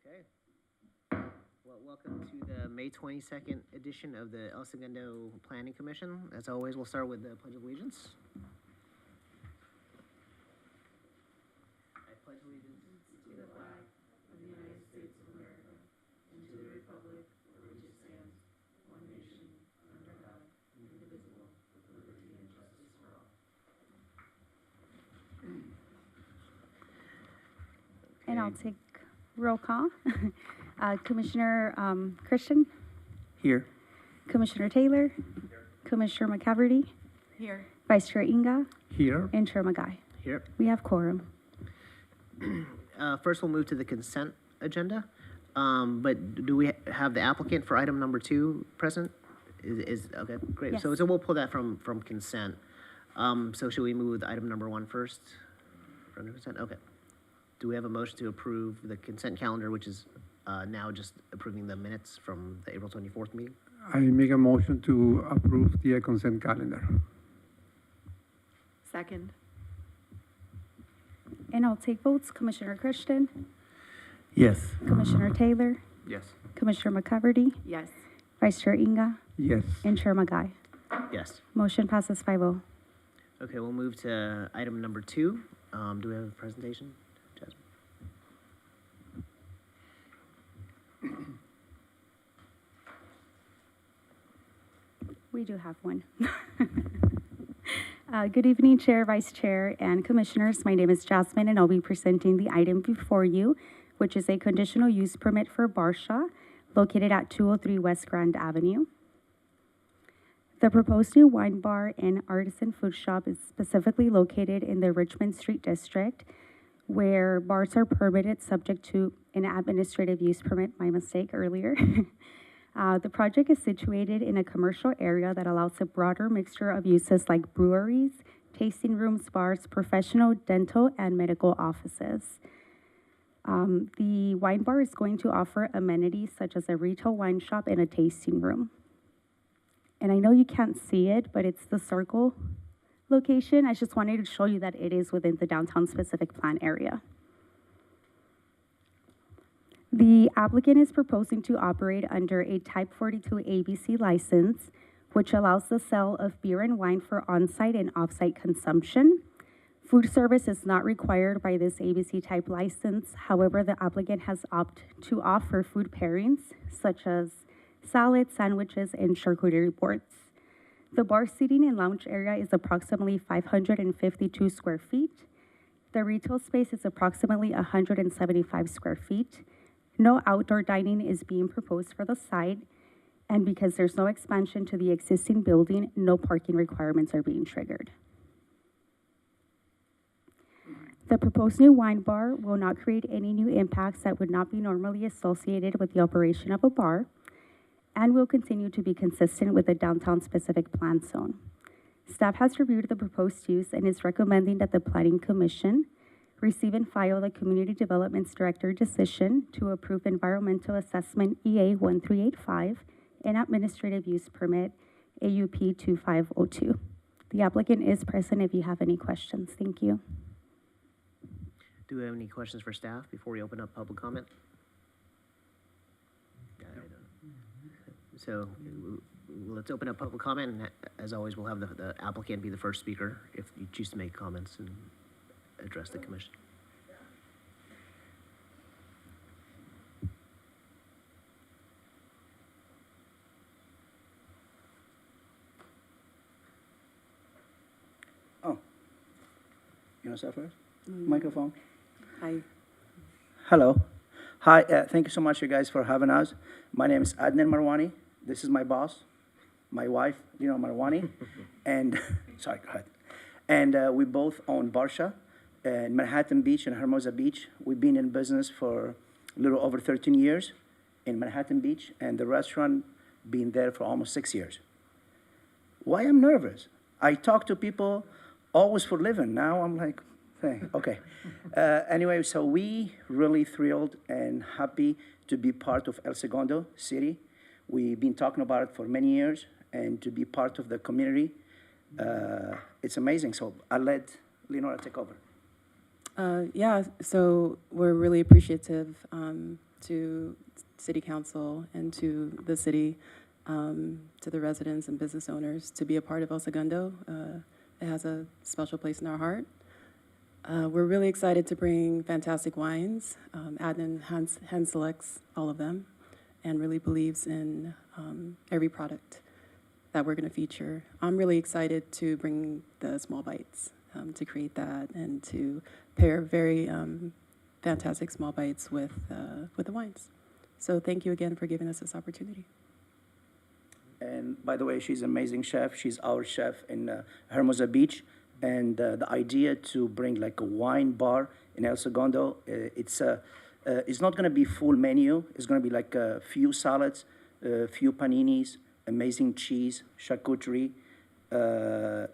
Okay. Well, welcome to the May 22nd edition of the El Segundo Planning Commission. As always, we'll start with the Pledge of Allegiance. I pledge allegiance to the flag of the United States of America and to the republic for which it stands, one nation, under God, indivisible, with liberty and justice for all. And I'll take roll call. Commissioner Christian, Here. Commissioner Taylor, Commissioner McCaverty, Here. Vice Chair Inga, Here. and Chair Magai. Here. We have quorum. First, we'll move to the consent agenda. But do we have the applicant for item number 2 present? Okay, great. Yes. So we'll pull that from consent. So should we move with item number 1 first? From the consent? Okay. Do we have a motion to approve the consent calendar, which is now just approving the minutes from the April 24th meeting? I make a motion to approve the consent calendar. Second. And I'll take votes. Commissioner Christian, Yes. Commissioner Taylor, Yes. Commissioner McCaverty, Yes. Vice Chair Inga, Yes. and Chair Magai. Yes. Motion passes 5-0. Okay, we'll move to item number 2. Do we have a presentation, Jasmine? We do have one. Good evening, Chair, Vice Chair, and Commissioners. My name is Jasmine, and I'll be presenting the item before you, which is a conditional use permit for Barsha, located at 203 West Grand Avenue. The proposed new wine bar and artisan food shop is specifically located in the Richmond Street District, where bars are permitted subject to an administrative use permit, my mistake earlier. The project is situated in a commercial area that allows a broader mixture of uses like breweries, tasting rooms, bars, professional, dental, and medical offices. The wine bar is going to offer amenities such as a retail wine shop and a tasting room. And I know you can't see it, but it's the circle location. I just wanted to show you that it is within the downtown specific plan area. The applicant is proposing to operate under a Type 42 ABC license, which allows the sale of beer and wine for on-site and off-site consumption. Food service is not required by this ABC type license. However, the applicant has opted to offer food pairings, such as salads, sandwiches, and charcuterie boards. The bar seating and lounge area is approximately 552 square feet. The retail space is approximately 175 square feet. No outdoor dining is being proposed for the site, and because there's no expansion to the existing building, no parking requirements are being triggered. The proposed new wine bar will not create any new impacts that would not be normally associated with the operation of a bar, and will continue to be consistent with the downtown specific plan zone. Staff has reviewed the proposed use and is recommending that the Planning Commission receive and file the Community Development's Director decision to approve Environmental Assessment EA 1385 and Administrative Use Permit AUP 2502. The applicant is present if you have any questions. Thank you. Do we have any questions for staff before we open up public comment? So let's open up public comment, and as always, we'll have the applicant be the first speaker if you choose to make comments and address the commission. Oh, you want to start first? Microphone. Hi. Hello. Hi, thank you so much, you guys, for having us. My name is Adnan Marwani. This is my boss, my wife, Marwani. And, sorry, go ahead. And we both own Barsha in Manhattan Beach and Hermosa Beach. We've been in business for a little over 13 years in Manhattan Beach, and the restaurant been there for almost 6 years. Why I'm nervous? I talk to people always for living. Now I'm like, hey, okay. Anyway, so we really thrilled and happy to be part of El Segundo City. We've been talking about it for many years, and to be part of the community, it's amazing. So I'll let Leonora take over. Yeah, so we're really appreciative to City Council and to the city, to the residents and business owners to be a part of El Segundo. It has a special place in our heart. We're really excited to bring fantastic wines. Adnan hand selects all of them and really believes in every product that we're going to feature. I'm really excited to bring the small bites, to create that and to pair very fantastic small bites with the wines. So thank you again for giving us this opportunity. And by the way, she's an amazing chef. She's our chef in Hermosa Beach. And the idea to bring like a wine bar in El Segundo, it's not going to be full menu. It's going to be like a few salads, a few paninis, amazing cheese, charcuterie,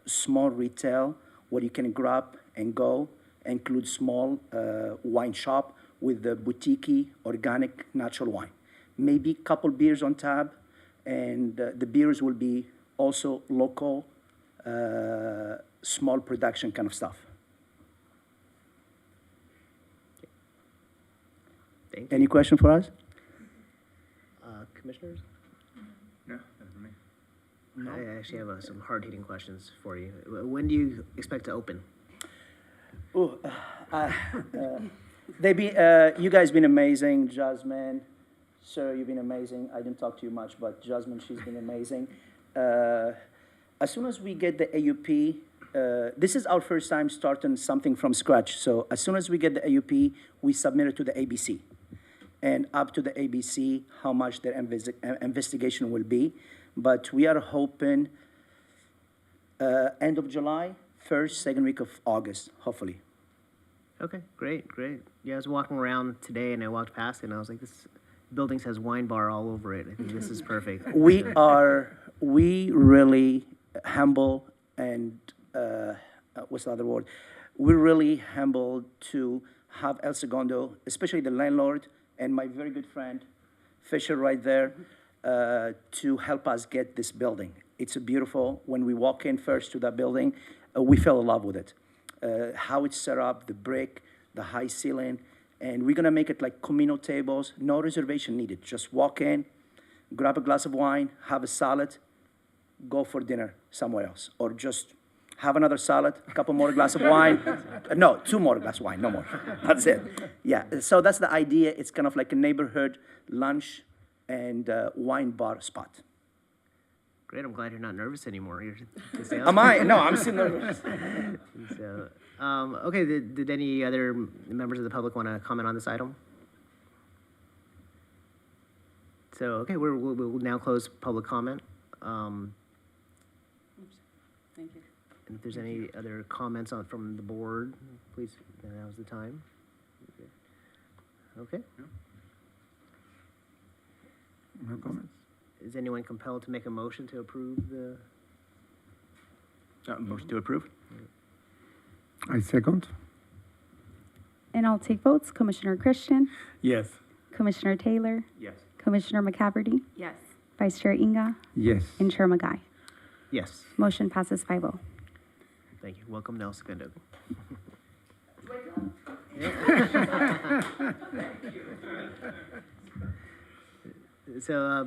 small retail where you can grab and go. Include small wine shop with the boutique organic natural wine. Maybe a couple beers on tap, and the beers will be also local, small production kind of stuff. Thank you. Any question for us? Commissioners? No, that's me. I actually have some hard-hitting questions for you. When do you expect to open? Ooh, you guys been amazing, Jasmine. Sir, you've been amazing. I didn't talk to you much, but Jasmine, she's been amazing. As soon as we get the AUP, this is our first time starting something from scratch. So as soon as we get the AUP, we submit it to the ABC. And up to the ABC, how much their investigation will be. But we are hoping end of July, second week of August, hopefully. Okay, great, great. Yeah, I was walking around today and I walked past it and I was like, this building says wine bar all over it. I think this is perfect. We really humble and, what's the other word? We're really humbled to have El Segundo, especially the landlord and my very good friend, Fisher right there, to help us get this building. It's a beautiful, when we walk in first to that building, we fell in love with it. How it's set up, the brick, the high ceiling, and we're gonna make it like communal tables, no reservation needed. Just walk in, grab a glass of wine, have a salad, go for dinner somewhere else. Or just have another salad, a couple more glass of wine. No, 2 more glass of wine, no more. That's it. Yeah, so that's the idea. It's kind of like a neighborhood lunch and wine bar spot. Great, I'm glad you're not nervous anymore. Am I? No, I'm still nervous. So, okay, did any other members of the public want to comment on this item? So, okay, we'll now close public comment. Thank you. And if there's any other comments from the board, please, now's the time. Okay. No comments. Is anyone compelled to make a motion to approve the? Motion to approve? I second. And I'll take votes. Commissioner Christian, Yes. Commissioner Taylor, Yes. Commissioner McCaverty, Yes. Vice Chair Inga, Yes. and Chair Magai. Yes, Motion passes 5-0. thank you. Welcome, Nel Segundo. So,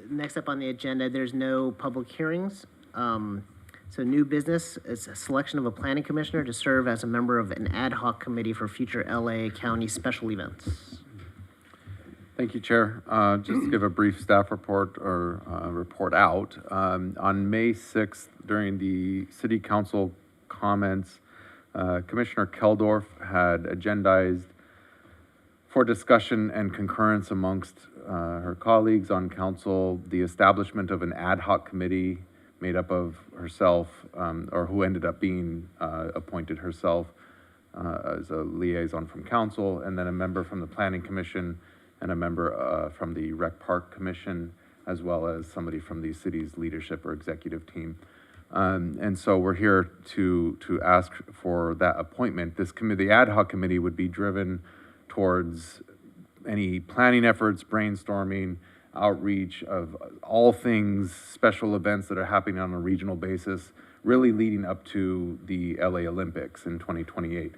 next up on the agenda, there's no public hearings. So new business is a selection of a planning commissioner to serve as a member of an ad hoc committee for future LA County special events. Thank you, Chair. Just to give a brief staff report or report out. On May 6th, during the City Council comments, Commissioner Keldorf had agendized for discussion and concurrence amongst her colleagues on council the establishment of an ad hoc committee made up of herself, or who ended up being appointed herself as a liaison from council, and then a member from the Planning Commission and a member from the Rec Park Commission, as well as somebody from the city's leadership or executive team. And so we're here to ask for that appointment. This committee, the ad hoc committee, would be driven towards any planning efforts, brainstorming, outreach of all things, special events that are happening on a regional basis, really leading up to the LA Olympics in 2028.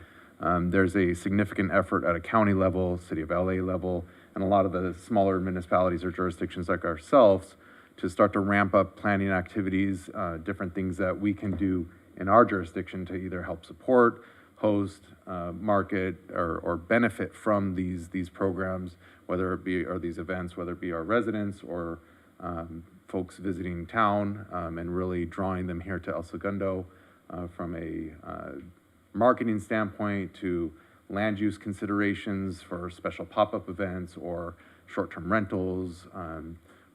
There's a significant effort at a county level, City of LA level, and a lot of the smaller municipalities or jurisdictions like ourselves to start to ramp up planning activities, different things that we can do in our jurisdiction to either help support, host, market, or benefit from these programs, whether it be, or these events, whether it be our residents or folks visiting town, and really drawing them here to El Segundo from a marketing standpoint to land use considerations for special pop-up events or short-term rentals,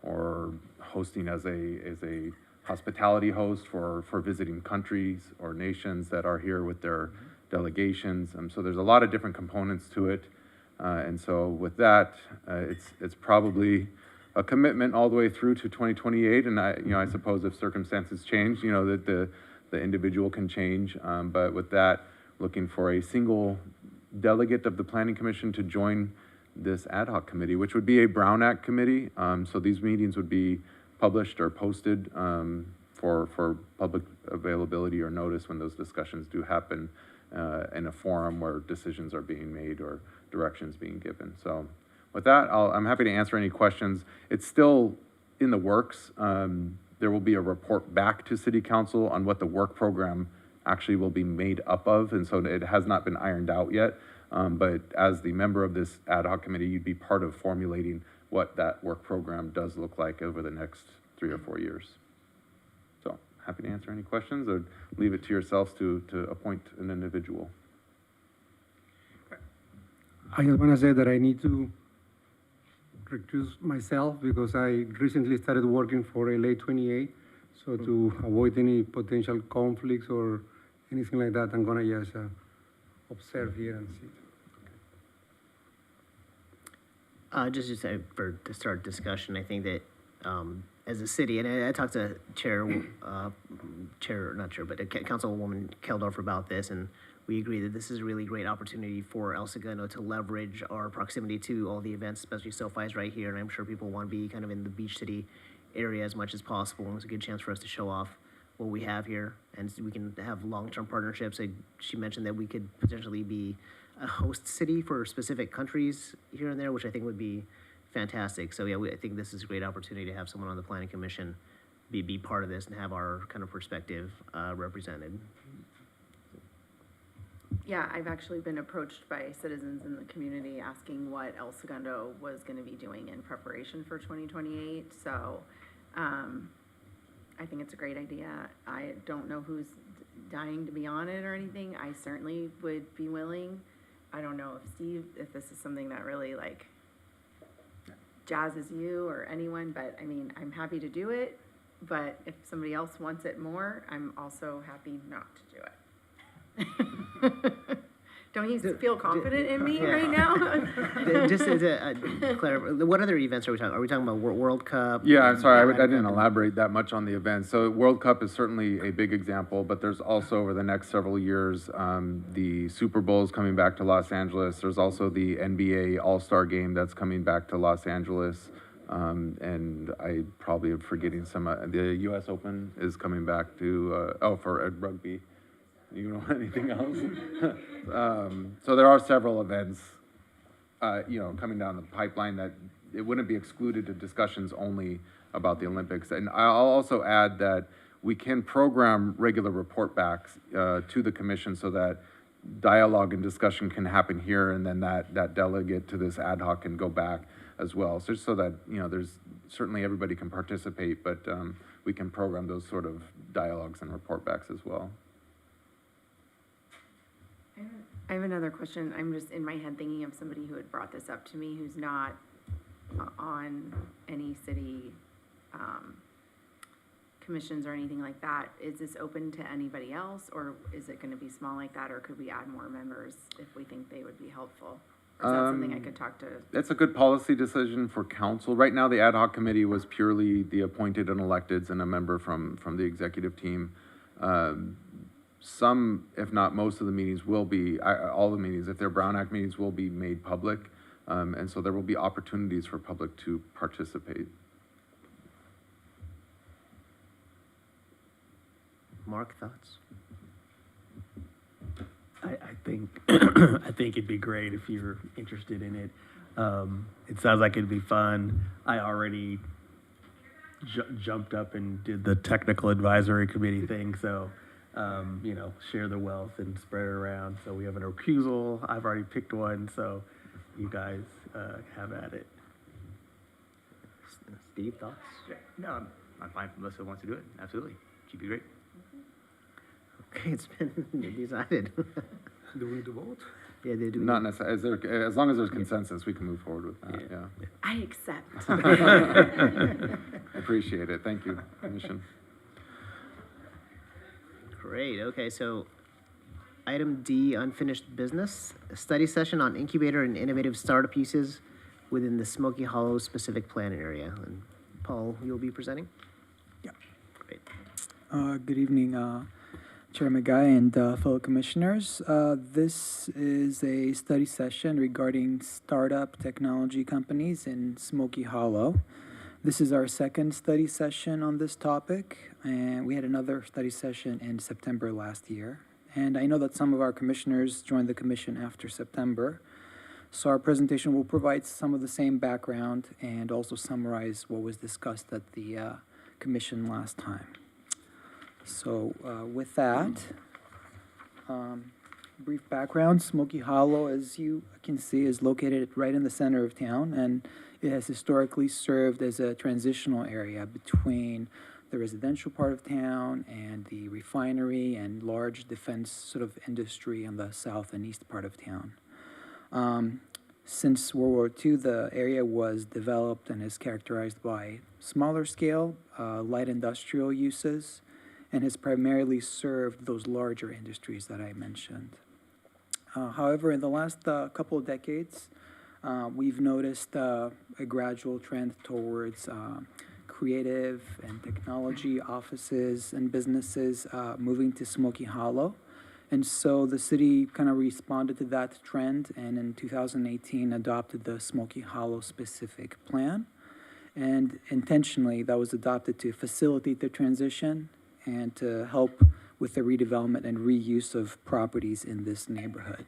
or hosting as a hospitality host for visiting countries or nations that are here with their delegations. So there's a lot of different components to it. And so with that, it's probably a commitment all the way through to 2028. And I suppose if circumstances change, that the individual can change. But with that, looking for a single delegate of the Planning Commission to join this ad hoc committee, which would be a Brown Act committee. So these meetings would be published or posted for public availability or notice when those discussions do happen in a forum where decisions are being made or directions being given. So with that, I'm happy to answer any questions. It's still in the works. There will be a report back to City Council on what the work program actually will be made up of, and so it has not been ironed out yet. But as the member of this ad hoc committee, you'd be part of formulating what that work program does look like over the next 3 or 4 years. So happy to answer any questions or leave it to yourselves to appoint an individual. I just want to say that I need to recuse myself because I recently started working for LA 28. So to avoid any potential conflicts or anything like that, I'm gonna just observe here and see. Just to start discussion, I think that as a city, and I talked to Councilwoman Keldorf about this, and we agree that this is a really great opportunity for El Segundo to leverage our proximity to all the events, especially SoFi is right here, and I'm sure people want to be kind of in the Beach City area as much as possible. And it's a good chance for us to show off what we have here, and we can have long-term partnerships. She mentioned that we could potentially be a host city for specific countries here and there, which I think would be fantastic. So yeah, I think this is a great opportunity to have someone on the Planning Commission be part of this and have our kind of perspective represented. Yeah, I've actually been approached by citizens in the community asking what El Segundo was gonna be doing in preparation for 2028, so, I think it's a great idea. I don't know who's dying to be on it or anything. I certainly would be willing. I don't know if this is something that really like jazzes you or anyone, but I mean, I'm happy to do it. But if somebody else wants it more, I'm also happy not to do it. Don't you feel confident in me right now? Just to clarify, what other events are we talking? Are we talking about World Cup? Yeah, I'm sorry, I didn't elaborate that much on the event. So World Cup is certainly a big example, but there's also over the next several years, the Super Bowl is coming back to Los Angeles. There's also the NBA All-Star Game that's coming back to Los Angeles. And I probably am forgetting some, the US Open is coming back to, for rugby. You know anything else? So there are several events, coming down the pipeline that it wouldn't be excluded to discussions only about the Olympics. And I'll also add that we can program regular report backs to the commission so that dialogue and discussion can happen here, and then that delegate to this ad hoc can go back as well. So just so that, there's certainly everybody can participate, but we can program those sort of dialogues and report backs as well. I have another question. I'm just in my head thinking of somebody who had brought this up to me who's not on any city commissions or anything like that. Is this open to anybody else, or is it going to be small like that, or could we add more members if we think they would be helpful? Or is that something I could talk to? It's a good policy decision for council. Right now, the ad hoc committee was purely the appointed and electeds and a member from the executive team. Some, if not most of the meetings will be, all the meetings, if they're Brown Act meetings, will be made public. And so there will be opportunities for public to participate. Mark, thoughts? I think I think it'd be great if you're interested in it. It sounds like it'd be fun. I already jumped up and did the technical advisory committee thing, so, share the wealth and spread it around. So we have an recusal. I've already picked one, so you guys have at it. Steve, thoughts? Yeah, no, I'm fine if Melissa wants to do it. Absolutely. She'd be great. Okay, it's been decided. Do we need to vote? Yeah, they do. Not necessarily, as long as there's consensus, we can move forward with that, yeah. I accept. Appreciate it, thank you, Commission. Great, okay, so item D, unfinished business, a study session on incubator and innovative startup uses within the Smoky Hollow specific plan area. And Paul, you'll be presenting? Yeah. Great. Good evening, Chair McGuy and fellow commissioners. This is a study session regarding startup technology companies in Smoky Hollow. This is our second study session on this topic, and we had another study session in September last year. And I know that some of our commissioners joined the commission after September. So our presentation will provide some of the same background and also summarize what was discussed at the commission last time. So with that, brief background, Smoky Hollow, as you can see, is located right in the center of town, and it has historically served as a transitional area between the residential part of town and the refinery and large defense sort of industry on the south and east part of town. Since World War II, the area was developed and is characterized by smaller scale, light industrial uses, and has primarily served those larger industries that I mentioned. However, in the last couple of decades, we've noticed a gradual trend towards creative and technology offices and businesses moving to Smoky Hollow. And so the city kind of responded to that trend and in 2018 adopted the Smoky Hollow specific plan. And intentionally, that was adopted to facilitate the transition and to help with the redevelopment and reuse of properties in this neighborhood.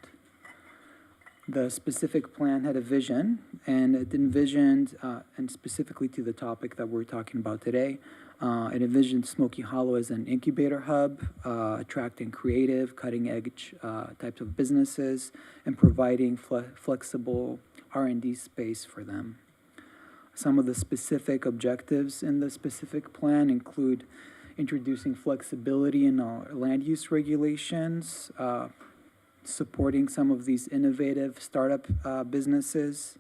The specific plan had a vision, and it envisioned, and specifically to the topic that we're talking about today, it envisioned Smoky Hollow as an incubator hub, attracting creative, cutting-edge types of businesses, and providing flexible R&D space for them. Some of the specific objectives in the specific plan include introducing flexibility in our land use regulations, supporting some of these innovative startup businesses,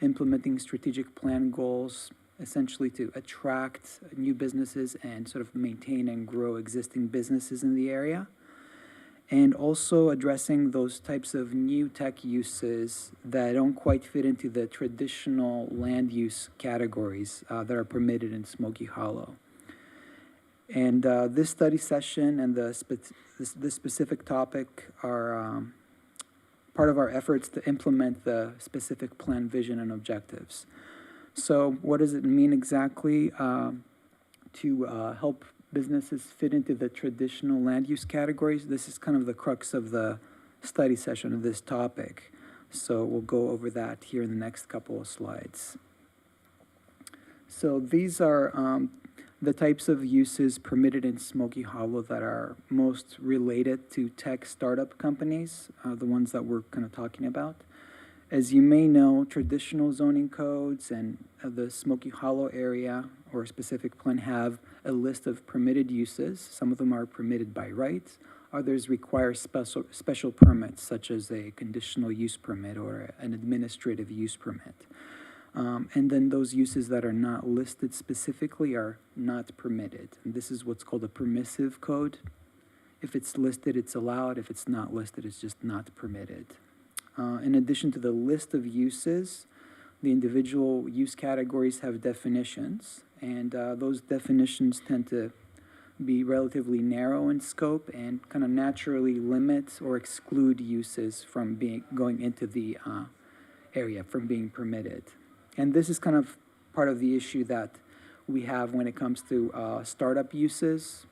implementing strategic plan goals, essentially to attract new businesses and sort of maintain and grow existing businesses in the area, and also addressing those types of new tech uses that don't quite fit into the traditional land use categories that are permitted in Smoky Hollow. And this study session and this specific topic are part of our efforts to implement the specific plan vision and objectives. So what does it mean exactly to help businesses fit into the traditional land use categories? This is kind of the crux of the study session of this topic. So we'll go over that here in the next couple of slides. So these are the types of uses permitted in Smoky Hollow that are most related to tech startup companies, the ones that we're kind of talking about. As you may know, traditional zoning codes and the Smoky Hollow area or specific plan have a list of permitted uses. Some of them are permitted by right. Others require special permits, such as a conditional use permit or an administrative use permit. And then those uses that are not listed specifically are not permitted. And this is what's called a permissive code. If it's listed, it's allowed. If it's not listed, it's just not permitted. In addition to the list of uses, the individual use categories have definitions, and those definitions tend to be relatively narrow in scope and kind of naturally limit or exclude uses from going into the area, from being permitted. And this is kind of part of the issue that we have when it comes to startup uses.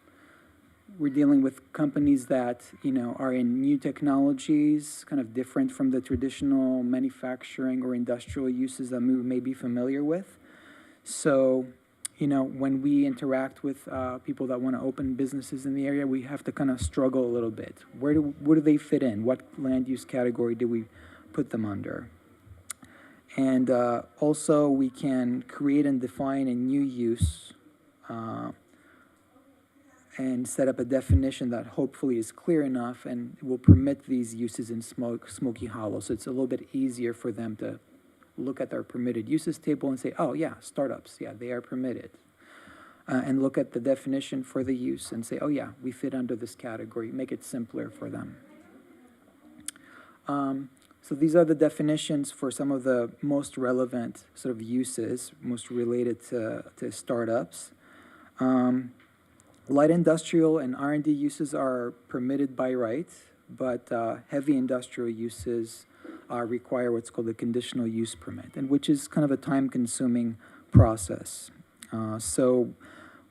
we're dealing with companies that, are in new technologies, kind of different from the traditional manufacturing or industrial uses that we may be familiar with. So, when we interact with people that want to open businesses in the area, we have to kind of struggle a little bit. Where do they fit in? What land use category do we put them under? And also, we can create and define a new use and set up a definition that hopefully is clear enough and will permit these uses in Smoky Hollow. So it's a little bit easier for them to look at our permitted uses table and say, oh yeah, startups, yeah, they are permitted. And look at the definition for the use and say, oh yeah, we fit under this category, make it simpler for them. So these are the definitions for some of the most relevant sort of uses, most related to startups. Light industrial and R&D uses are permitted by right, but heavy industrial uses require what's called a conditional use permit, and which is kind of a time-consuming process. So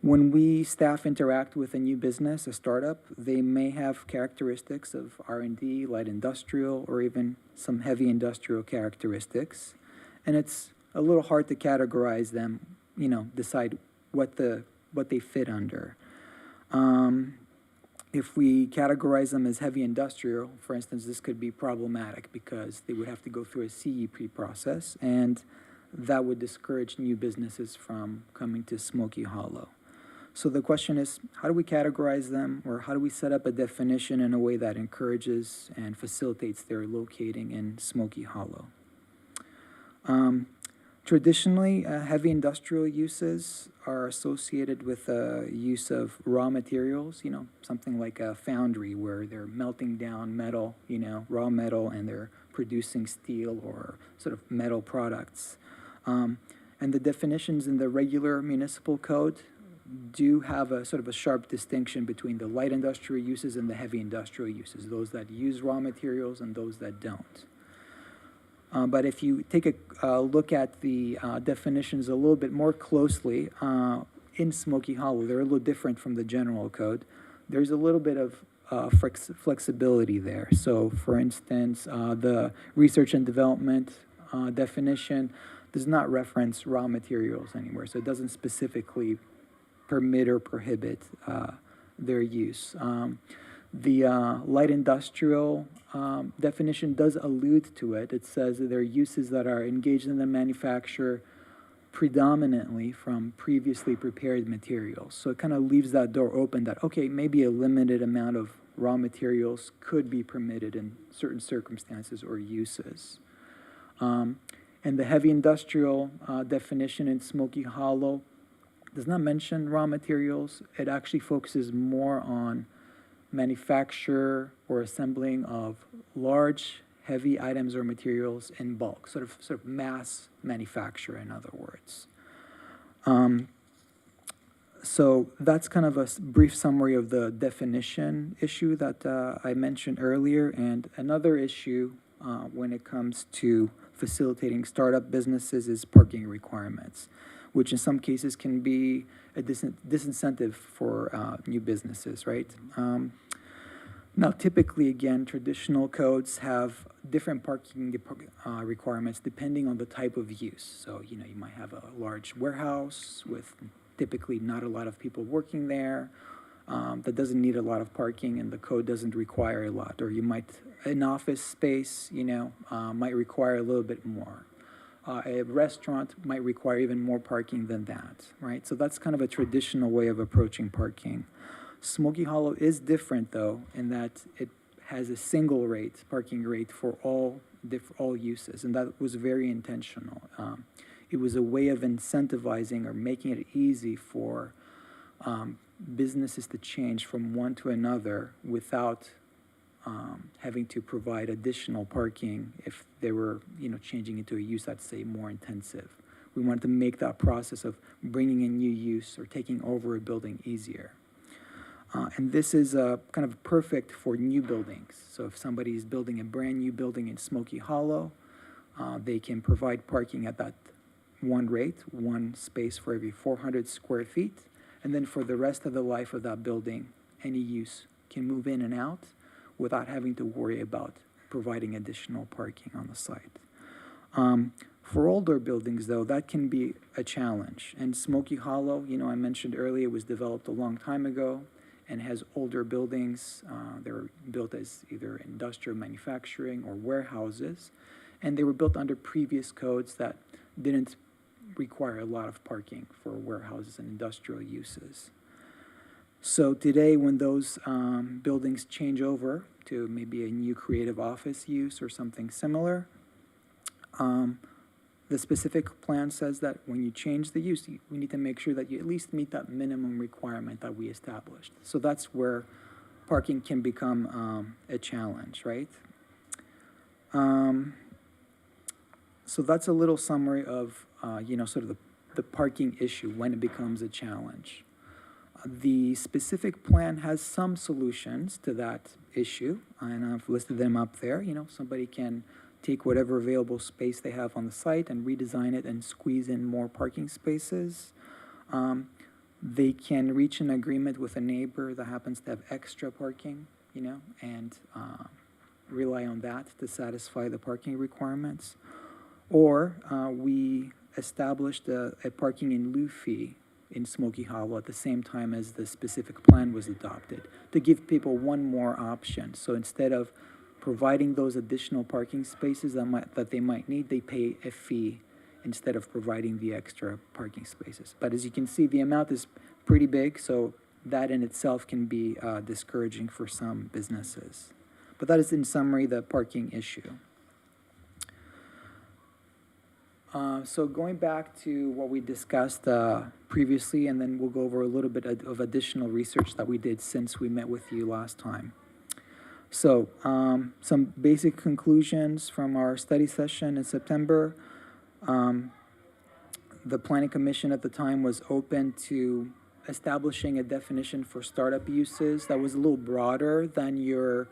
when we staff interact with a new business, a startup, they may have characteristics of R&D, light industrial, or even some heavy industrial characteristics. And it's a little hard to categorize them, decide what they fit under. If we categorize them as heavy industrial, for instance, this could be problematic because they would have to go through a CEP process, and that would discourage new businesses from coming to Smoky Hollow. So the question is, how do we categorize them, or how do we set up a definition in a way that encourages and facilitates their locating in Smoky Hollow? Traditionally, heavy industrial uses are associated with the use of raw materials, something like a foundry where they're melting down metal, raw metal, and they're producing steel or sort of metal products. And the definitions in the regular municipal code do have a sort of a sharp distinction between the light industrial uses and the heavy industrial uses, those that use raw materials and those that don't. But if you take a look at the definitions a little bit more closely, in Smoky Hollow, they're a little different from the general code. There's a little bit of flexibility there. So, for instance, the research and development definition does not reference raw materials anywhere, so it doesn't specifically permit or prohibit their use. The light industrial definition does allude to it. It says that there are uses that are engaged in the manufacture predominantly from previously prepared materials. So it kind of leaves that door open that, okay, maybe a limited amount of raw materials could be permitted in certain circumstances or uses. And the heavy industrial definition in Smoky Hollow does not mention raw materials. It actually focuses more on manufacture or assembling of large, heavy items or materials in bulk, sort of mass manufacture, in other words. So that's kind of a brief summary of the definition issue that I mentioned earlier. And another issue when it comes to facilitating startup businesses is parking requirements, which in some cases can be a disincentive for new businesses, right? Now, typically, again, traditional codes have different parking requirements depending on the type of use. So, you might have a large warehouse with typically not a lot of people working there that doesn't need a lot of parking, and the code doesn't require a lot. Or you might, an office space, might require a little bit more. A restaurant might require even more parking than that, right? So that's kind of a traditional way of approaching parking. Smoky Hollow is different, though, in that it has a single rate, parking rate for all uses, and that was very intentional. It was a way of incentivizing or making it easy for businesses to change from one to another without having to provide additional parking if they were, changing into a use that's, say, more intensive. We wanted to make that process of bringing in new use or taking over a building easier. And this is kind of perfect for new buildings. So if somebody is building a brand new building in Smoky Hollow, they can provide parking at that one rate, one space for every 400 square feet. And then for the rest of the life of that building, any use can move in and out without having to worry about providing additional parking on the site. For older buildings, though, that can be a challenge. And Smoky Hollow, I mentioned earlier, was developed a long time ago and has older buildings. They were built as either industrial manufacturing or warehouses. And they were built under previous codes that didn't require a lot of parking for warehouses and industrial uses. So today, when those buildings change over to maybe a new creative office use or something similar, the specific plan says that when you change the use, we need to make sure that you at least meet that minimum requirement that we established. So that's where parking can become a challenge, right? So that's a little summary of, sort of the parking issue when it becomes a challenge. The specific plan has some solutions to that issue, and I've listed them up there. Somebody can take whatever available space they have on the site and redesign it and squeeze in more parking spaces. They can reach an agreement with a neighbor that happens to have extra parking, and rely on that to satisfy the parking requirements. Or we established a parking in lieu fee in Smoky Hollow at the same time as the specific plan was adopted to give people one more option. So instead of providing those additional parking spaces that they might need, they pay a fee instead of providing the extra parking spaces. But as you can see, the amount is pretty big, so that in itself can be discouraging for some businesses. But that is, in summary, the parking issue. So going back to what we discussed previously, and then we'll go over a little bit of additional research that we did since we met with you last time. So some basic conclusions from our study session in September. The Planning Commission at the time was open to establishing a definition for startup uses that was a little broader than your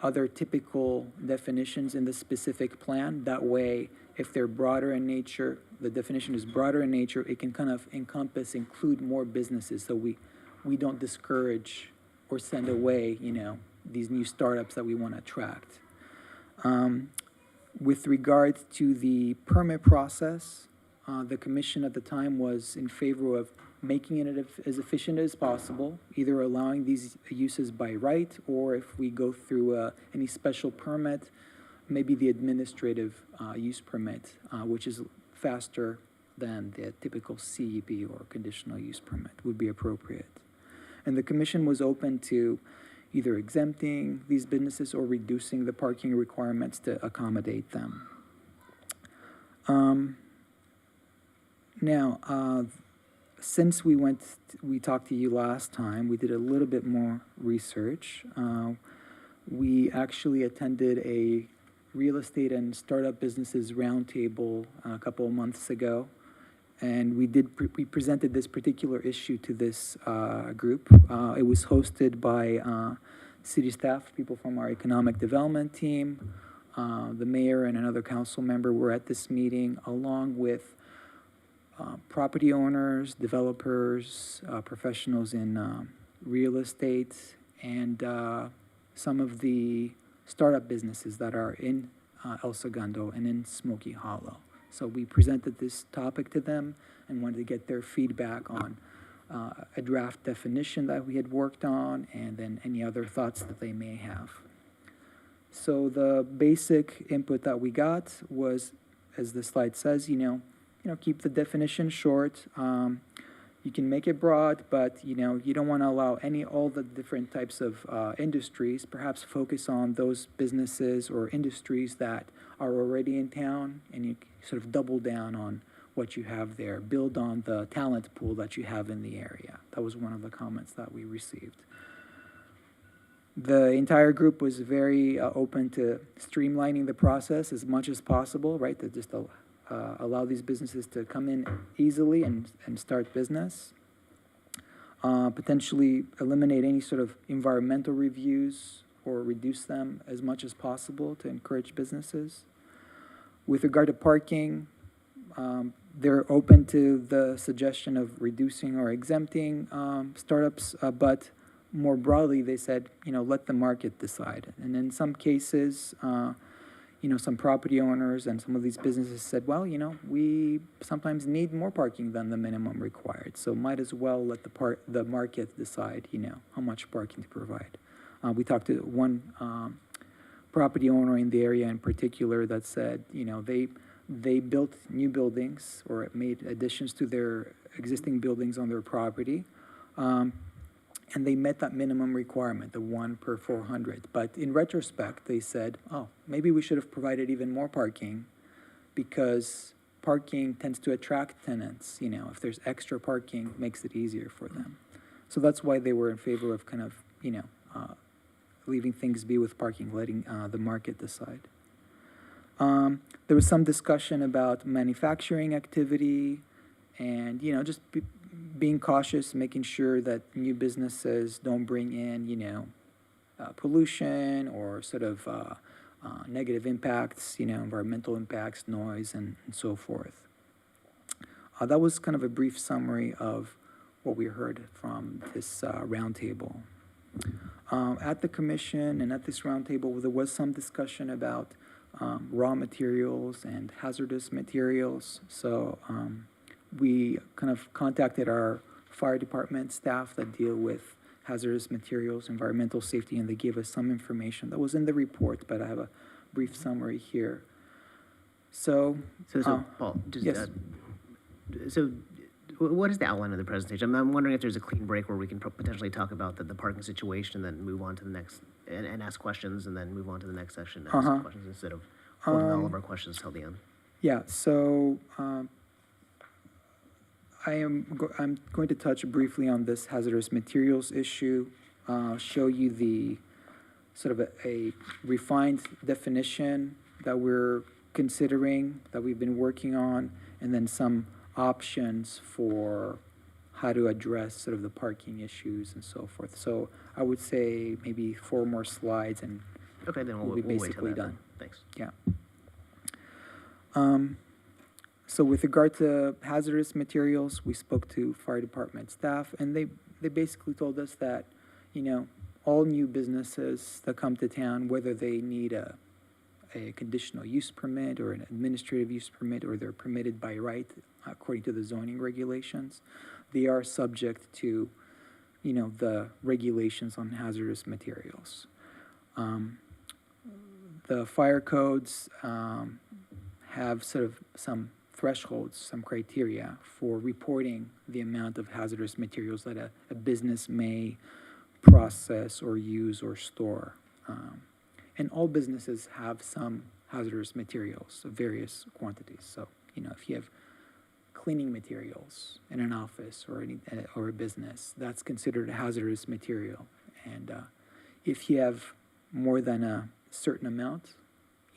other typical definitions in the specific plan. That way, if they're broader in nature, the definition is broader in nature, it can kind of include more businesses, so we don't discourage or send away, these new startups that we want to attract. With regard to the permit process, the commission at the time was in favor of making it as efficient as possible, either allowing these uses by right, or if we go through any special permit, maybe the administrative use permit, which is faster than the typical CUP or conditional use permit would be appropriate. And the commission was open to either exempting these businesses or reducing the parking requirements to accommodate them. Since we talked to you last time, we did a little bit more research. We actually attended a real estate and startup businesses roundtable a couple of months ago, and we presented this particular issue to this group. It was hosted by city staff, people from our economic development team. The mayor and another council member were at this meeting, along with property owners, developers, professionals in real estate, and some of the startup businesses that are in El Segundo and in Smoky Hollow. So we presented this topic to them and wanted to get their feedback on a draft definition that we had worked on, and then any other thoughts that they may have. So the basic input that we got was, as the slide says, keep the definition short. You can make it broad, but you don't want to allow all the different types of industries. Perhaps focus on those businesses or industries that are already in town, and you sort of double down on what you have there. Build on the talent pool that you have in the area. That was one of the comments that we received. The entire group was very open to streamlining the process as much as possible, right? To just allow these businesses to come in easily and start business. Potentially eliminate any sort of environmental reviews or reduce them as much as possible to encourage businesses. With regard to parking, they're open to the suggestion of reducing or exempting startups, but more broadly, they said, let the market decide. And in some cases, some property owners and some of these businesses said, well, we sometimes need more parking than the minimum required, so might as well let the market decide, how much parking to provide. We talked to one property owner in the area in particular that said, they built new buildings or made additions to their existing buildings on their property, and they met that minimum requirement, the 1 per 400. But in retrospect, they said, oh, maybe we should have provided even more parking, because parking tends to attract tenants. If there's extra parking, it makes it easier for them. So that's why they were in favor of kind of, leaving things be with parking, letting the market decide. There was some discussion about manufacturing activity and, just being cautious, making sure that new businesses don't bring in, pollution or sort of negative impacts, environmental impacts, noise, and so forth. That was kind of a brief summary of what we heard from this roundtable. At the commission and at this roundtable, there was some discussion about raw materials and hazardous materials. So we kind of contacted our fire department staff that deal with hazardous materials, environmental safety, and they gave us some information that was in the report, but I have a brief summary here. So, Paul, just, yes. What is the outline of the presentation? I'm wondering if there's a clean break where we can potentially talk about the parking situation, then move on to the next, and ask questions, and then move on to the next session and ask questions instead of holding all of our questions till the end. Yeah, so I'm going to touch briefly on this hazardous materials issue, show you the sort of a refined definition that we're considering, that we've been working on, and then some options for how to address sort of the parking issues and so forth. So I would say maybe 4 more slides and okay, then we'll be wait till basically that done. Then. Thanks. Yeah. So with regard to hazardous materials, we spoke to fire department staff, and they basically told us that, all new businesses that come to town, whether they need a conditional use permit or an administrative use permit, or they're permitted by right according to the zoning regulations, they are subject to, the regulations on hazardous materials. The fire codes have sort of some thresholds, some criteria for reporting the amount of hazardous materials that a business may process or use or store. And all businesses have some hazardous materials of various quantities. So, if you have cleaning materials in an office or a business, that's considered a hazardous material. And if you have more than a certain amount,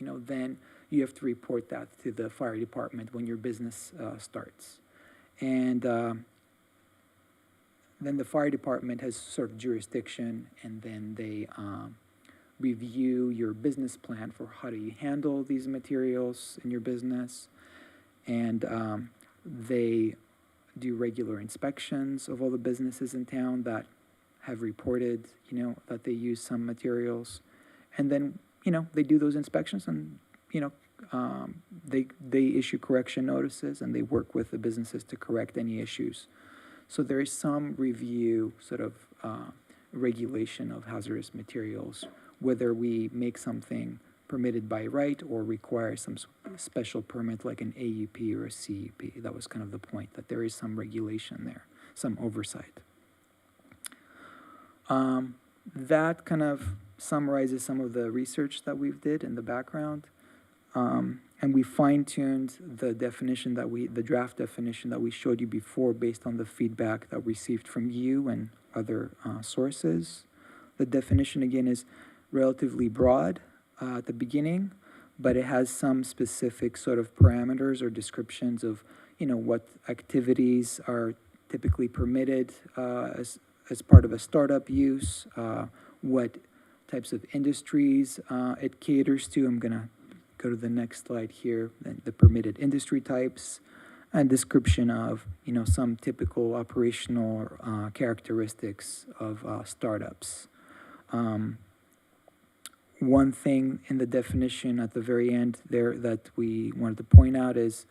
then you have to report that to the fire department when your business starts. And then the fire department has sort of jurisdiction, and then they review your business plan for how do you handle these materials in your business. And they do regular inspections of all the businesses in town that have reported, that they use some materials. And then, they do those inspections, and, they issue correction notices, and they work with the businesses to correct any issues. So there is some review, sort of regulation of hazardous materials, whether we make something permitted by right or require some special permit like an AUP or a CUP. That was kind of the point, that there is some regulation there, some oversight. That kind of summarizes some of the research that we've did in the background. And we fine-tuned the definition the draft definition that we showed you before based on the feedback that we received from you and other sources. The definition, again, is relatively broad at the beginning, but it has some specific sort of parameters or descriptions of, what activities are typically permitted as part of a startup use, what types of industries it caters to. I'm going to go to the next slide here, the permitted industry types, a description of, some typical operational characteristics of startups. One thing in the definition at the very end there that we wanted to point out is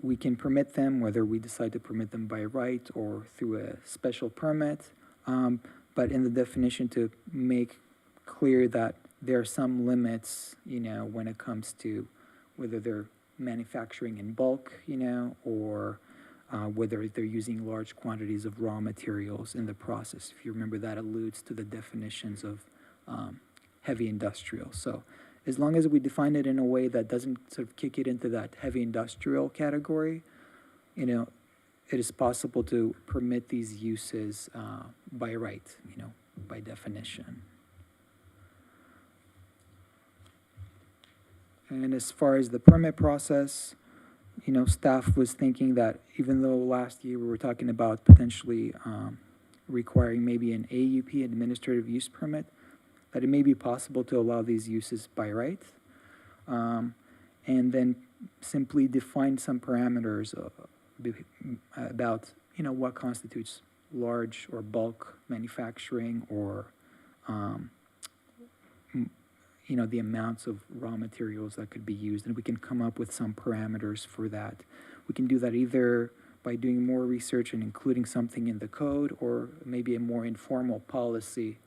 we can permit them, whether we decide to permit them by right or through a special permit. But in the definition to make clear that there are some limits, when it comes to whether they're manufacturing in bulk, or whether they're using large quantities of raw materials in the process. If you remember, that alludes to the definitions of heavy industrial. So as long as we define it in a way that doesn't sort of kick it into that heavy industrial category, it is possible to permit these uses by right, by definition. And as far as the permit process, staff was thinking that even though last year we were talking about potentially requiring maybe an AUP, administrative use permit, that it may be possible to allow these uses by right, and then simply define some parameters about, what constitutes large or bulk manufacturing, or, the amounts of raw materials that could be used, and we can come up with some parameters for that. We can do that either by doing more research and including something in the code, or maybe a more informal policy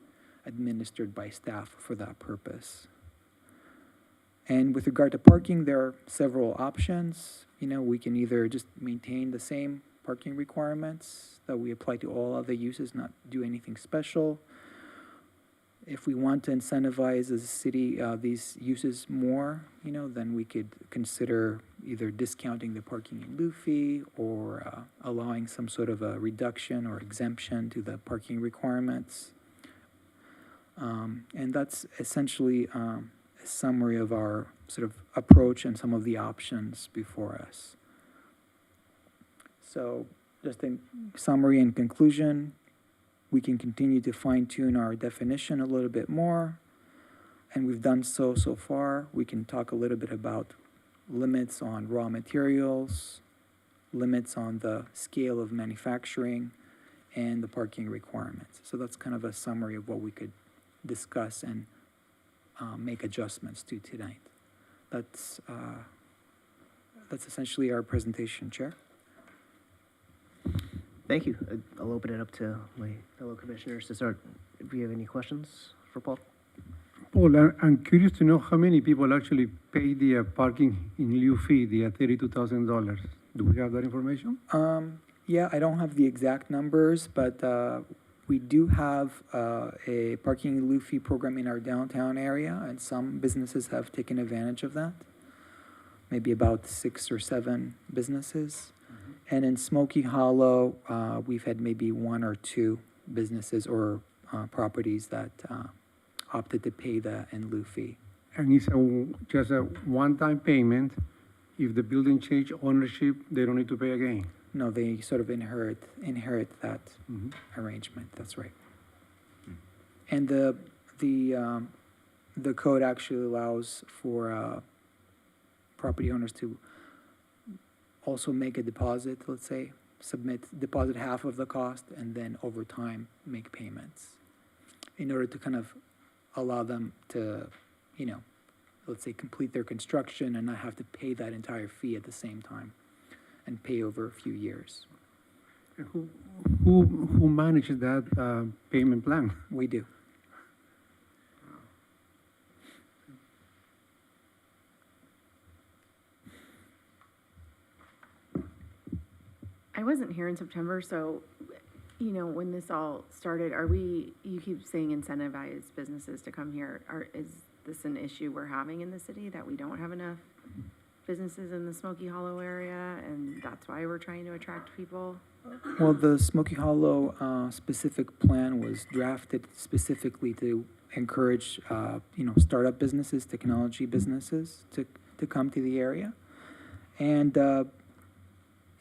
administered by staff for that purpose. And with regard to parking, there are several options. We can either just maintain the same parking requirements that we apply to all other uses, not do anything special. If we want to incentivize as a city these uses more, then we could consider either discounting the parking in lieu fee, or allowing some sort of a reduction or exemption to the parking requirements. And that's essentially a summary of our sort of approach and some of the options before us. So just in summary and conclusion, we can continue to fine-tune our definition a little bit more, and we've done so far. We can talk a little bit about limits on raw materials, limits on the scale of manufacturing, and the parking requirements. So that's kind of a summary of what we could discuss and make adjustments to tonight. That's essentially our presentation, Chair. Thank you. I'll open it up to my fellow commissioners to start. If you have any questions for Paul? Paul, I'm curious to know how many people actually pay the parking in lieu fee, the $32,000. Do we have that information? Yeah, I don't have the exact numbers, but we do have a parking in lieu fee program in our downtown area, and some businesses have taken advantage of that. Maybe about 6 or 7 businesses. And in Smoky Hollow, we've had maybe 1 or 2 businesses or properties that opted to pay the in lieu fee. And it's just a one-time payment. If the building change ownership, they don't need to pay again. No, they sort of inherit that arrangement. That's right. And the code actually allows for property owners to also make a deposit, let's say, deposit half of the cost, and then over time make payments in order to kind of allow them to, let's say, complete their construction and not have to pay that entire fee at the same time and pay over a few years. And who manages that payment plan? We do. I wasn't here in September, so, when this all started, you keep saying incentivize businesses to come here. Is this an issue we're having in the city, that we don't have enough businesses in the Smoky Hollow area, and that's why we're trying to attract people? Well, the Smoky Hollow specific plan was drafted specifically to encourage, startup businesses, technology businesses to come to the area. And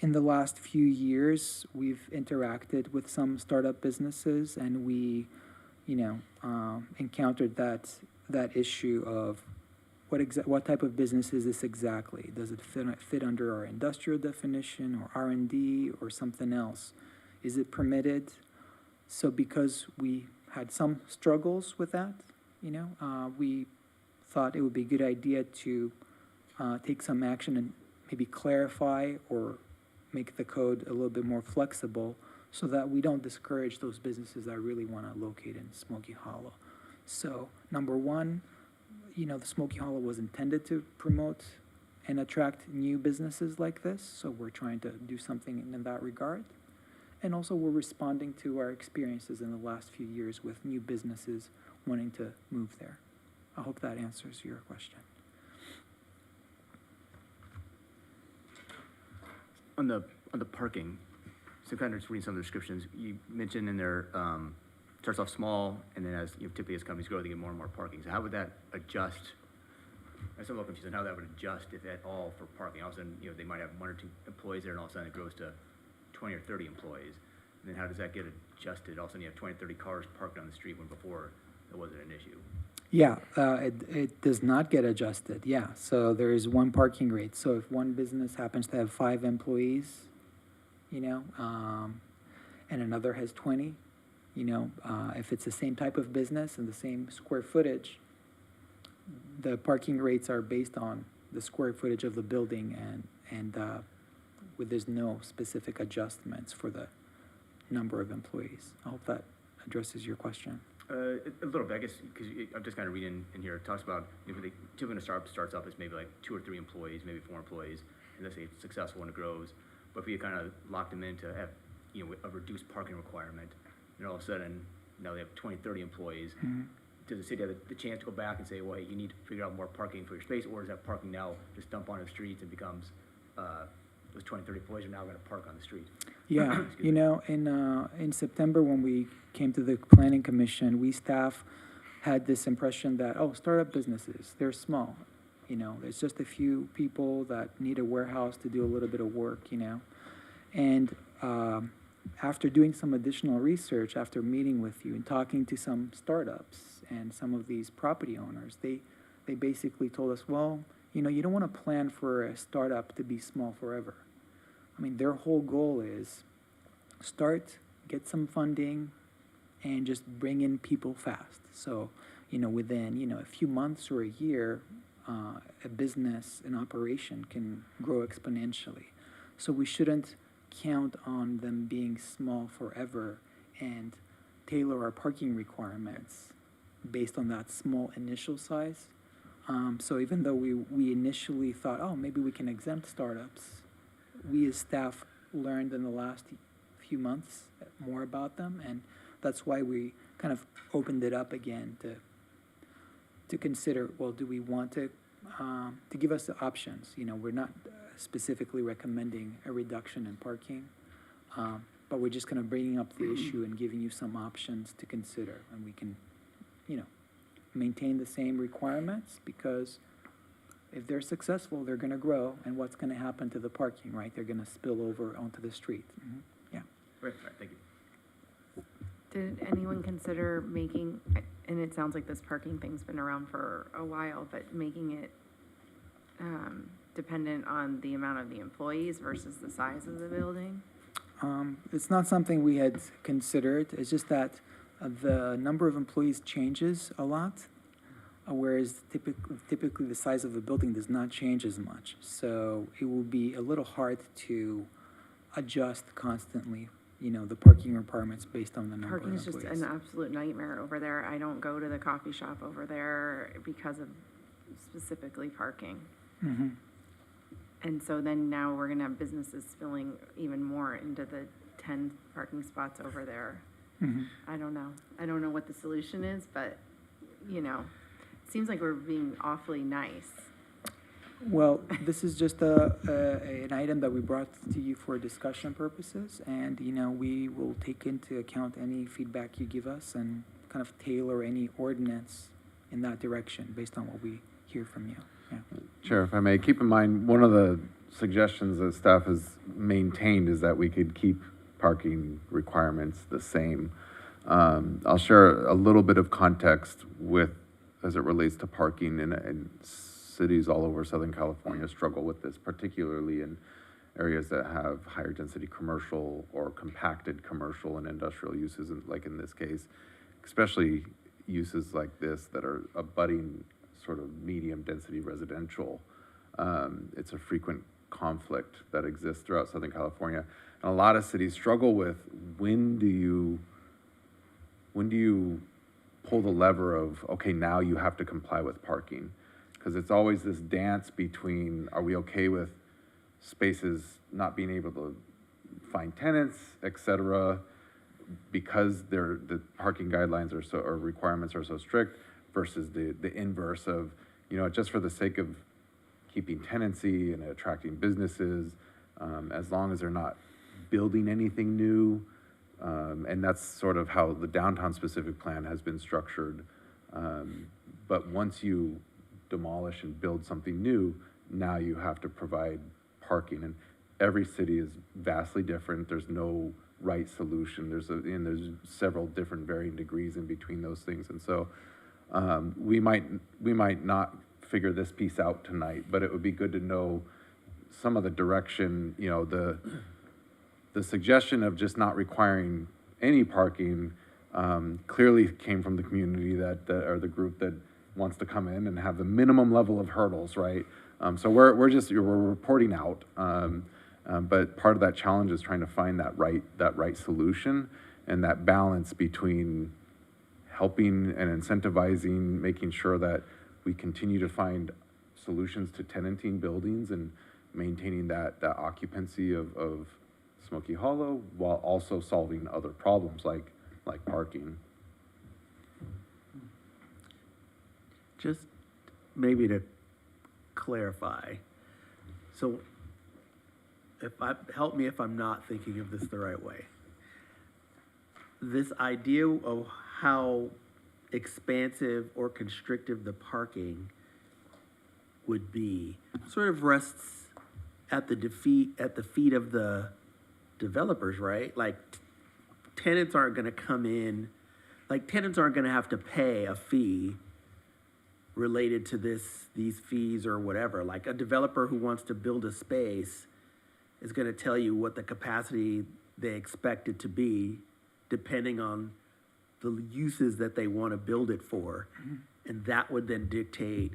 in the last few years, we've interacted with some startup businesses, and we, encountered that issue of, what type of business is this exactly? Does it fit under our industrial definition or R&D or something else? Is it permitted? So because we had some struggles with that, we thought it would be a good idea to take some action and maybe clarify or make the code a little bit more flexible so that we don't discourage those businesses that really want to locate in Smoky Hollow. So, number one, the Smoky Hollow was intended to promote and attract new businesses like this, so we're trying to do something in that regard. And also, we're responding to our experiences in the last few years with new businesses wanting to move there. I hope that answers your question. On the parking, so kind of just reading some of the descriptions, you mentioned in there, starts off small, and then typically as companies grow, they get more and more parking. So how would that adjust? I'm still a little confused on how that would adjust, if at all, for parking. All of a sudden, they might have 1 or 2 employees there, and all of a sudden it grows to 20 or 30 employees. And then how does that get adjusted? All of a sudden you have 20 or 30 cars parked on the street when before it wasn't an issue. Yeah, it does not get adjusted, yeah. So there is one parking rate. So if one business happens to have 5 employees, and another has 20, if it's the same type of business and the same square footage, the parking rates are based on the square footage of the building and there's no specific adjustments for the number of employees. I hope that addresses your question. A little bit, I guess, because I'm just kind of reading in here. It talks about typically when a startup starts up, it's maybe like 2 or 3 employees, maybe 4 employees, and let's say it's successful and it grows. But if you kind of lock them into have a reduced parking requirement, and all of a sudden now they have 20, 30 employees, does the city have the chance to go back and say, well, hey, you need to figure out more parking for your space, or is that parking now just dump onto the streets and becomes those 20, 30 employees are now going to park on the street? Yeah, in September when we came to the Planning Commission, we staff had this impression that, startup businesses, they're small. There's just a few people that need a warehouse to do a little bit of work, And after doing some additional research, after meeting with you and talking to some startups and some of these property owners, they basically told us, well, you don't want to plan for a startup to be small forever. I mean, their whole goal is start, get some funding, and just bring in people fast. So, within, a few months or a year, a business, an operation can grow exponentially. So we shouldn't count on them being small forever and tailor our parking requirements based on that small initial size. So even though we initially thought, maybe we can exempt startups, we as staff learned in the last few months more about them, and that's why we kind of opened it up again to consider, well, do we want to give us the options? We're not specifically recommending a reduction in parking, but we're just kind of bringing up the issue and giving you some options to consider, and we can, maintain the same requirements, because if they're successful, they're going to grow, and what's going to happen to the parking, right? They're going to spill over onto the street. Mm-hmm. Yeah. Right, thank you. Did anyone consider making, and it sounds like this parking thing's been around for a while, but making it dependent on the amount of the employees versus the size of the building? It's not something we had considered. It's just that the number of employees changes a lot, whereas typically the size of the building does not change as much. So it will be a little hard to adjust constantly, the parking requirements based on the number of Parking is employees. just an absolute nightmare over there. I don't go to the coffee shop over there because of specifically parking. Mm-hmm. And so then now we're gonna have businesses spilling even more into the 10 parking spots over there. Mm-hmm. I don't know. I don't know what the solution is, but, it seems like we're being awfully nice. Well, this is just an item that we brought to you for discussion purposes, and, we will take into account any feedback you give us and kind of tailor any ordinance in that direction based on what we hear from you. Yeah. Chair, if I may, keep in mind, one of the suggestions that staff has maintained is that we could keep parking requirements the same. I'll share a little bit of context as it relates to parking in cities all over Southern California struggle with this, particularly in areas that have higher density commercial or compacted commercial and industrial uses, like in this case, especially uses like this that are abutting sort of medium density residential. It's a frequent conflict that exists throughout Southern California. And a lot of cities struggle with when do you pull the lever of, okay, now you have to comply with parking? Because it's always this dance between, are we okay with spaces not being able to find tenants, et cetera, because the parking guidelines or requirements are so strict, versus the inverse of, just for the sake of keeping tenancy and attracting businesses, as long as they're not building anything new. And that's sort of how the downtown specific plan has been structured. But once you demolish and build something new, now you have to provide parking. And every city is vastly different. There's no right solution. There's several different varying degrees in between those things. And so we might not figure this piece out tonight, but it would be good to know some of the direction, the suggestion of just not requiring any parking clearly came from the community or the group that wants to come in and have the minimum level of hurdles, right? So we're reporting out, but part of that challenge is trying to find that right solution and that balance between helping and incentivizing, making sure that we continue to find solutions to tenanting buildings and maintaining that occupancy of Smoky Hollow, while also solving other problems like parking. Just maybe to clarify, so help me if I'm not thinking of this the right way. This idea of how expansive or constrictive the parking would be sort of rests at the feet of the developers, right? Like tenants aren't going to come in, like tenants aren't going to have to pay a fee related to these fees or whatever. Like a developer who wants to build a space is going to tell you what the capacity they expect it to be, depending on the uses that they want to build it for. And that would then dictate,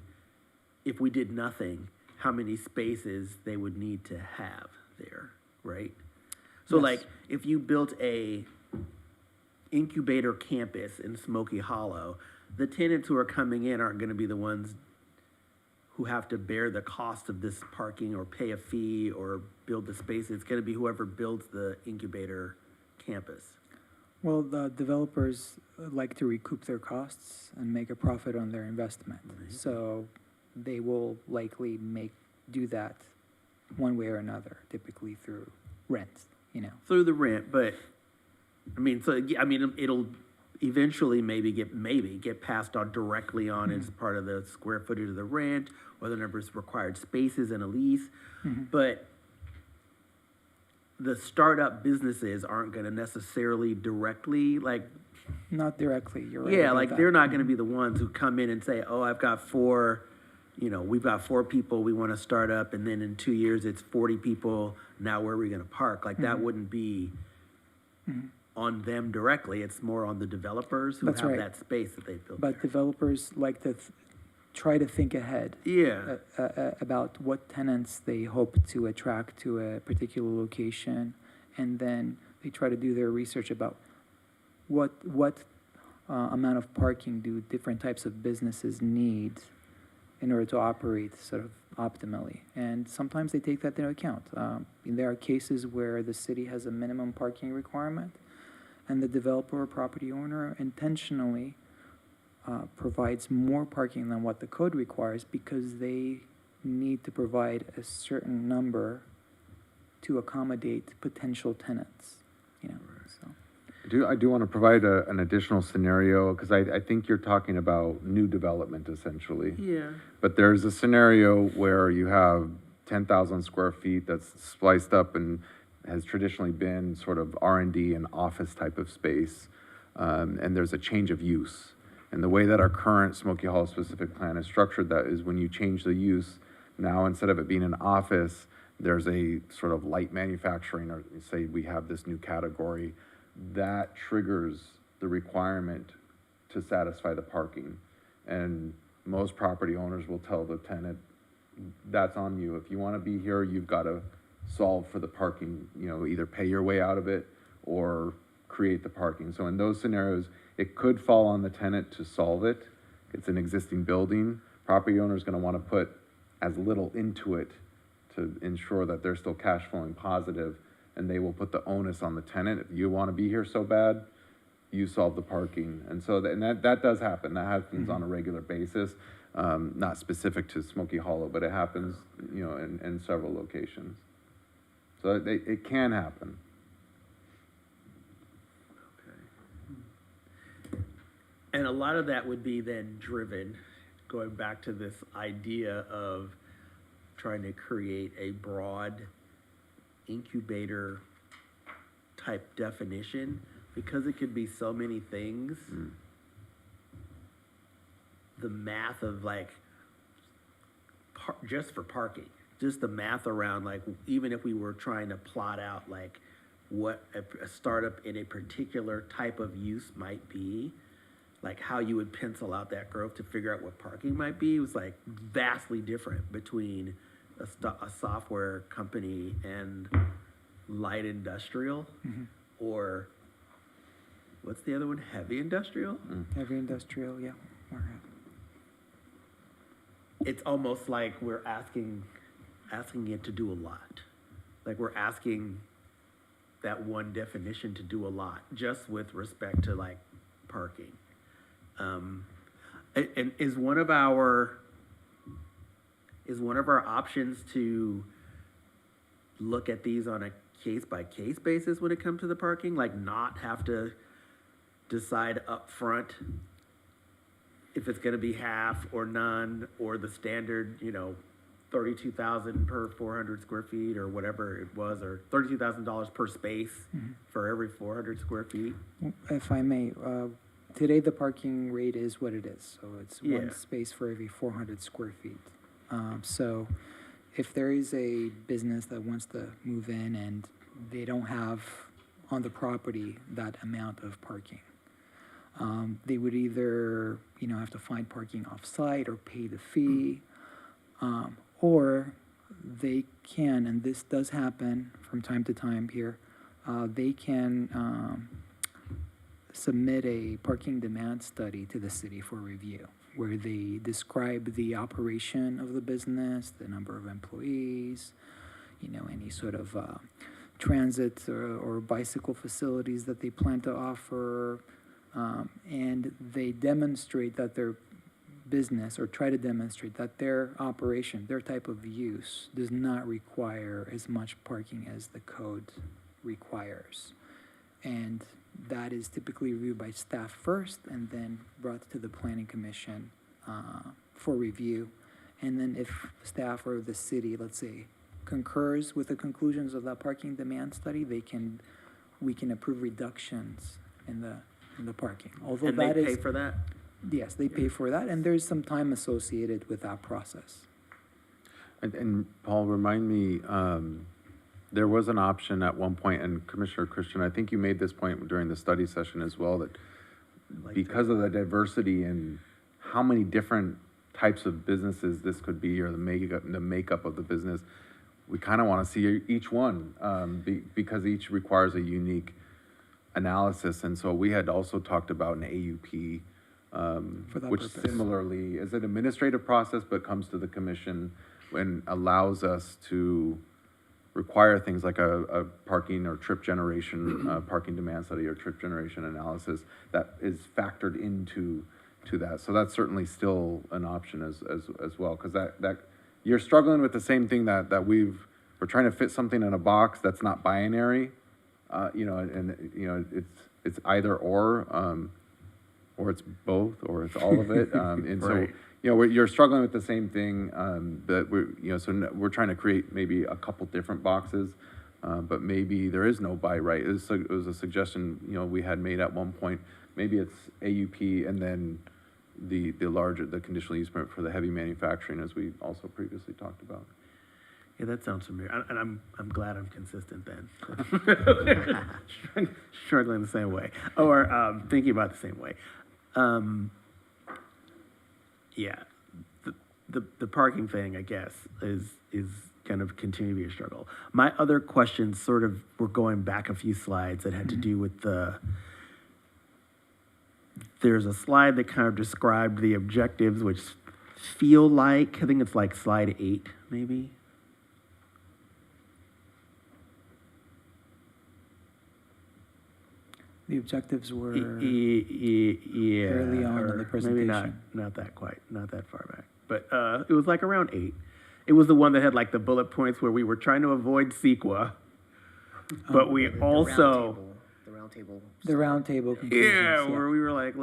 if we did nothing, how many spaces they would need to have there, right? So Yes. like, if you built a incubator campus in Smoky Hollow, the tenants who are coming in aren't gonna be the ones who have to bear the cost of this parking or pay a fee or build the space. It's gonna be whoever builds the incubator campus. Well, the developers like to recoup their costs and make a profit on their investment. So they will likely do that one way or another, typically through rent, Through the rent, but, it'll eventually maybe get passed on directly on as part of the square footage of the rent, or the number of required spaces in a lease. But the startup businesses aren't gonna necessarily directly, Not directly, you're right. yeah, about like that. they're not gonna be the ones who come in and say, oh, we've got 4 people we wanna start up, and then in 2 years, it's 40 people, now where are we gonna park? Like, that wouldn't be on them directly, it's more on the developers who That's have right. that space that they built But there. developers like to try to think ahead Yeah, about what tenants they hope to attract to a particular location, and then they try to do their research about what amount of parking do different types of businesses need in order to operate sort of optimally. And sometimes they take that into account. There are cases where the city has a minimum parking requirement, and the developer or property owner intentionally provides more parking than what the code requires because they need to provide a certain number to accommodate potential tenants, so. I do want to provide an additional scenario, because I think you're talking about new development essentially. yeah. But there's a scenario where you have 10,000 square feet that's spliced up and has traditionally been sort of R&D and office type of space, and there's a change of use. And the way that our current Smoky Hollow specific plan is structured, that is when you change the use, now instead of it being an office, there's a sort of light manufacturing, or say we have this new category, that triggers the requirement to satisfy the parking. And most property owners will tell the tenant, that's on you. If you want to be here, you've got to solve for the parking, either pay your way out of it or create the parking. So in those scenarios, it could fall on the tenant to solve it. It's an existing building. Property owner is going to want to put as little into it to ensure that they're still cash flowing positive, and they will put the onus on the tenant. If you want to be here so bad, you solve the parking. And so that does happen. That happens on a regular basis, not specific to Smoky Hollow, but it happens, in several locations. So it can happen. And a lot of that would be then driven, going back to this idea of trying to create a broad incubator type definition, because it could be so many things. The math of just for parking, just the math around even if we were trying to plot out what a startup in a particular type of use might be, how you would pencil out that growth to figure out what parking might be, was vastly different between a software company and light industrial, or what's the other one? Heavy industrial? Heavy industrial, yeah. All right. It's almost like we're asking it to do a lot. We're asking that one definition to do a lot, just with respect to parking. And is one of our options to look at these on a case-by-case basis when it comes to the parking? Not have to decide up front if it's gonna be half or none, or the standard, 32,000 per 400 square feet, or whatever it was, or $32,000 per space for every 400 square feet? If I may, today the parking rate is what it is, so it's one Yeah. space for every 400 square feet. So if there is a business that wants to move in and they don't have on the property that amount of parking, they would either, have to find parking off-site or pay the fee, or they can, and this does happen from time to time here, they can submit a parking demand study to the city for review, where they describe the operation of the business, the number of employees, any sort of transit or bicycle facilities that they plan to offer, and they demonstrate that their business, or try to demonstrate that their operation, their type of use, does not require as much parking as the code requires. And that is typically reviewed by staff first, and then brought to the planning commission for review. And then if staff or the city, let's say, concurs with the conclusions of that parking demand study, we can approve reductions in the parking. Although And that they is, pay for that? yes, they pay for that, and there's some time associated with that process. And Paul, remind me, there was an option at one point, and Commissioner Christian, I think you made this point during the study session as well, that because of the diversity and how many different types of businesses this could be, or the makeup of the business, we kind of want to see each one, because each requires a unique analysis. And so we had also talked about an AUP, For that which purpose. similarly is an administrative process, but comes to the commission and allows us to require things like a parking or trip generation, parking demand study or trip generation analysis that is factored into that. So that's certainly still an option as well, because that you're struggling with the same thing that we're trying to fit something in a box that's not binary, it's either or it's both, or it's all of it, and so. Right. You're struggling with the same thing, that we're trying to create maybe a couple different boxes, but maybe there is no by right. It was a suggestion, we had made at one point. Maybe it's AUP and then the larger, the conditional use permit for the heavy manufacturing, as we also previously talked about. Yeah, that sounds familiar. And I'm glad I'm consistent then. Struggling the same way, or thinking about the same way. Yeah, the parking thing, I guess, is kind of continue to be a struggle. My other questions sort of were going back a few slides that had to do with there's a slide that kind of described the objectives, which feel like, I think it's like slide 8, maybe. The objectives were Yeah. early on in the or presentation. Maybe not that quite, not that far back. But it was like around 8. It was the one that had like the bullet points where we were trying to avoid CEQA, but we also, The round table. The roundtable conclusions. yeah, where we were like,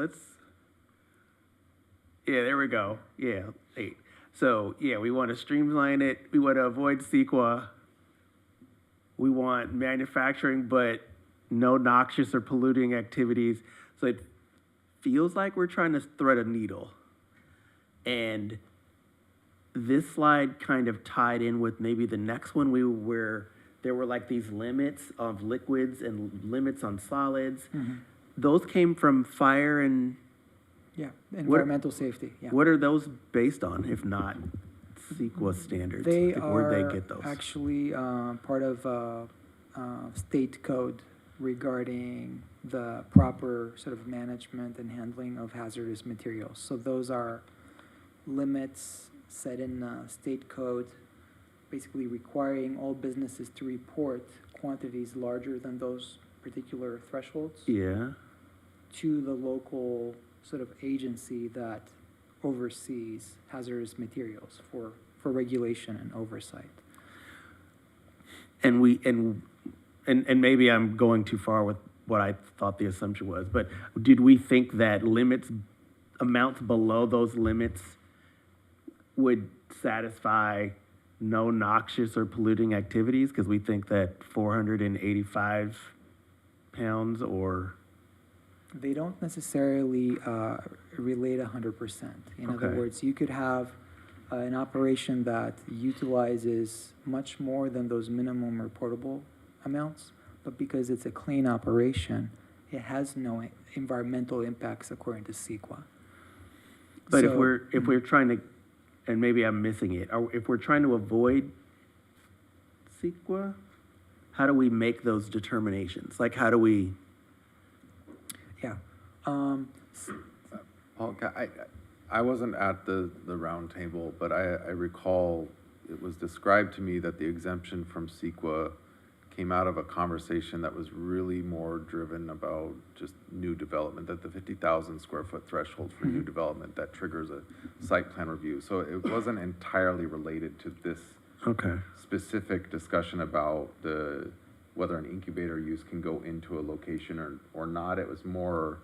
yeah, there we go. Yeah, 8. So yeah, we want to streamline it. We want to avoid CEQA. We want manufacturing, but no noxious or polluting activities. So it feels like we're trying to thread a needle. And this slide kind of tied in with maybe the next one where there were like these limits of liquids and limits on solids. Mhm. Those came from fire and Yeah, environmental safety, yeah. what are those based on, if not CEQA standards? They Like, where'd are they get those? actually part of state code regarding the proper sort of management and handling of hazardous materials. So those are limits set in state code, basically requiring all businesses to report quantities larger than those particular thresholds Yeah. to the local sort of agency that oversees hazardous materials for regulation and oversight. And and maybe I'm going too far with what I thought the assumption was, but did we think that amounts below those limits would satisfy no noxious or polluting activities? Because we think that 485 pounds or, They don't necessarily relate 100%. In other Okay. words, you could have an operation that utilizes much more than those minimum reportable amounts, but because it's a clean operation, it has no environmental impacts according to CEQA. but So- if we're trying to, and maybe I'm missing it, if we're trying to avoid CEQA, how do we make those determinations? Like, how do we? Yeah. Paul, I wasn't at the round table, but I recall it was described to me that the exemption from CEQA came out of a conversation that was really more driven about just new development, that the 50,000 square foot threshold for new development that triggers a site plan review. So it wasn't entirely related to this Okay. specific discussion about whether an incubator use can go into a location or not. It was more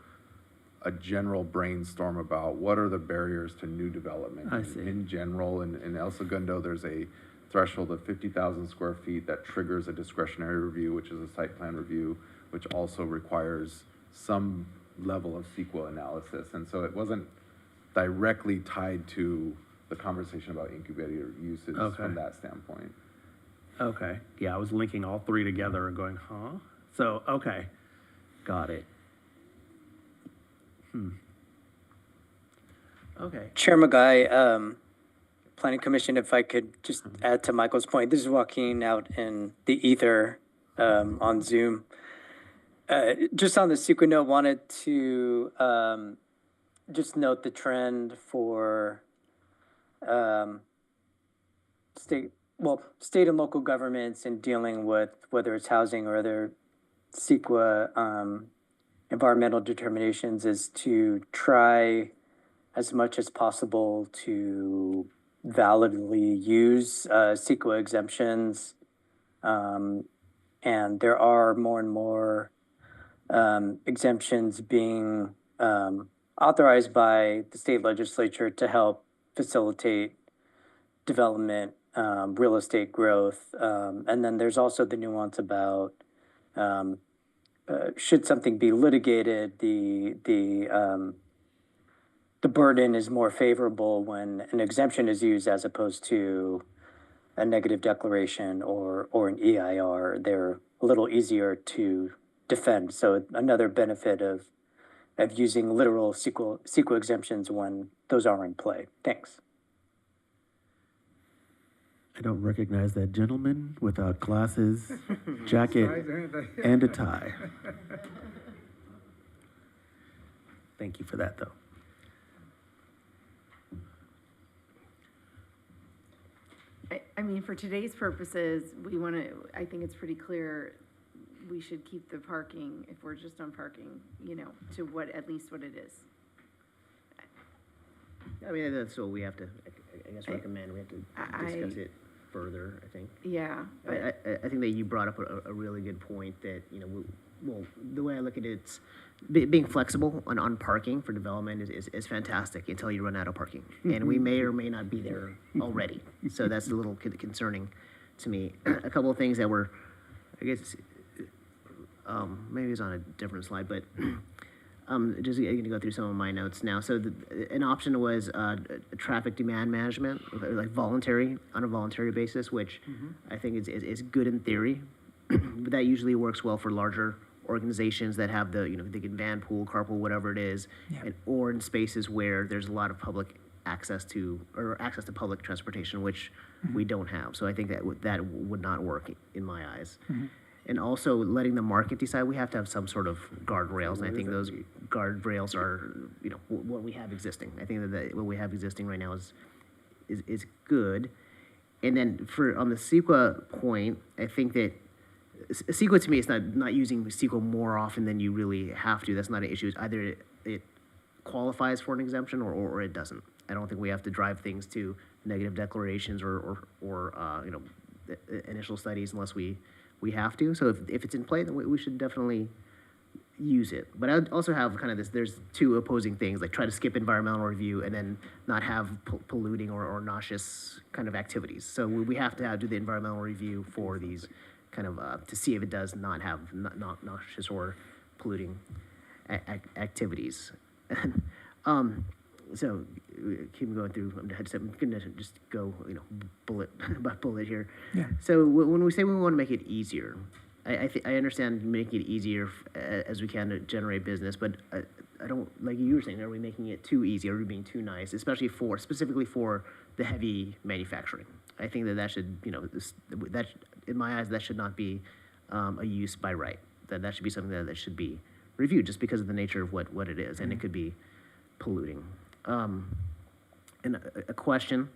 a general brainstorm about what are the barriers to new development. I see. In general, in El Segundo, there's a threshold of 50,000 square feet that triggers a discretionary review, which is a site plan review, which also requires some level of CEQA analysis. And so it wasn't directly tied to the conversation about incubator uses Okay. from that standpoint. Okay. Yeah, I was linking all three together and going, huh? So, okay. Got it. Okay. Chair Magai, Planning Commission, if I could just add to Michael's point, this is Joaquin out in the ether on Zoom. Just on the CEQA note, wanted to just note the trend for state and local governments in dealing with whether it's housing or other CEQA environmental determinations is to try as much as possible to validly use CEQA exemptions. And there are more and more exemptions being authorized by the state legislature to help facilitate development, real estate growth. And then there's also the nuance about should something be litigated, the the burden is more favorable when an exemption is used as opposed to a negative declaration or an EIR. They're a little easier to defend. So another benefit of using literal CEQA exemptions when those are in play. Thanks. I don't recognize that gentleman without glasses, jacket, and a tie. Thank you for that, though. I mean, for today's purposes, we want to, I think it's pretty clear, we should keep the parking, if we're just on parking, you know, to what, at least what it is. I mean, that's what we have to, I guess, recommend. We have to discuss it further, I think. Yeah, but, I think that you brought up a really good point that, you know, well, the way I look at it, it's being flexible on parking for development is fantastic until you run out of parking. And we may or may not be there already. So that's a little concerning to me. A couple of things that were, I guess, maybe it's on a different slide, but just going to go through some of my notes now. So an option was traffic demand management, like voluntary, on a voluntary basis, which I think is good in theory, but that usually works well for larger organizations that have the, you know, they can van pool, carpool, whatever it is, or in spaces where there's a lot of public access to public transportation, which we don't have. So I think that would not work in my eyes. And also letting the market decide, we have to have some sort of guardrails, and I think those guardrails are, you know, what we have existing. I think that what we have existing right now is good. And then on the CEQA point, I think that CEQA to me is not using CEQA more often than you really have to. That's not an issue. It's either it qualifies for an exemption or it doesn't. I don't think we have to drive things to negative declarations or you know, initial studies unless we have to. So if it's in play, then we should definitely use it. But I also have kind of this, there's two opposing things, like try to skip environmental review and then not have polluting or noxious kind of activities. So we have to do the environmental review for these kind of, to see if it does not have noxious or polluting activities. So keep going through. I'm gonna just go, you know, bullet by bullet here. Yeah. So when we say we want to make it easier, I understand making it easier as we can to generate business, but I don't, like you were saying, are we making it too easy? Are we being too nice, especially specifically for the heavy manufacturing? I think that should, you know, that in my eyes, that should not be a use by right. That should be something that should be reviewed just because of the nature of what it is, and it could be polluting. And a question,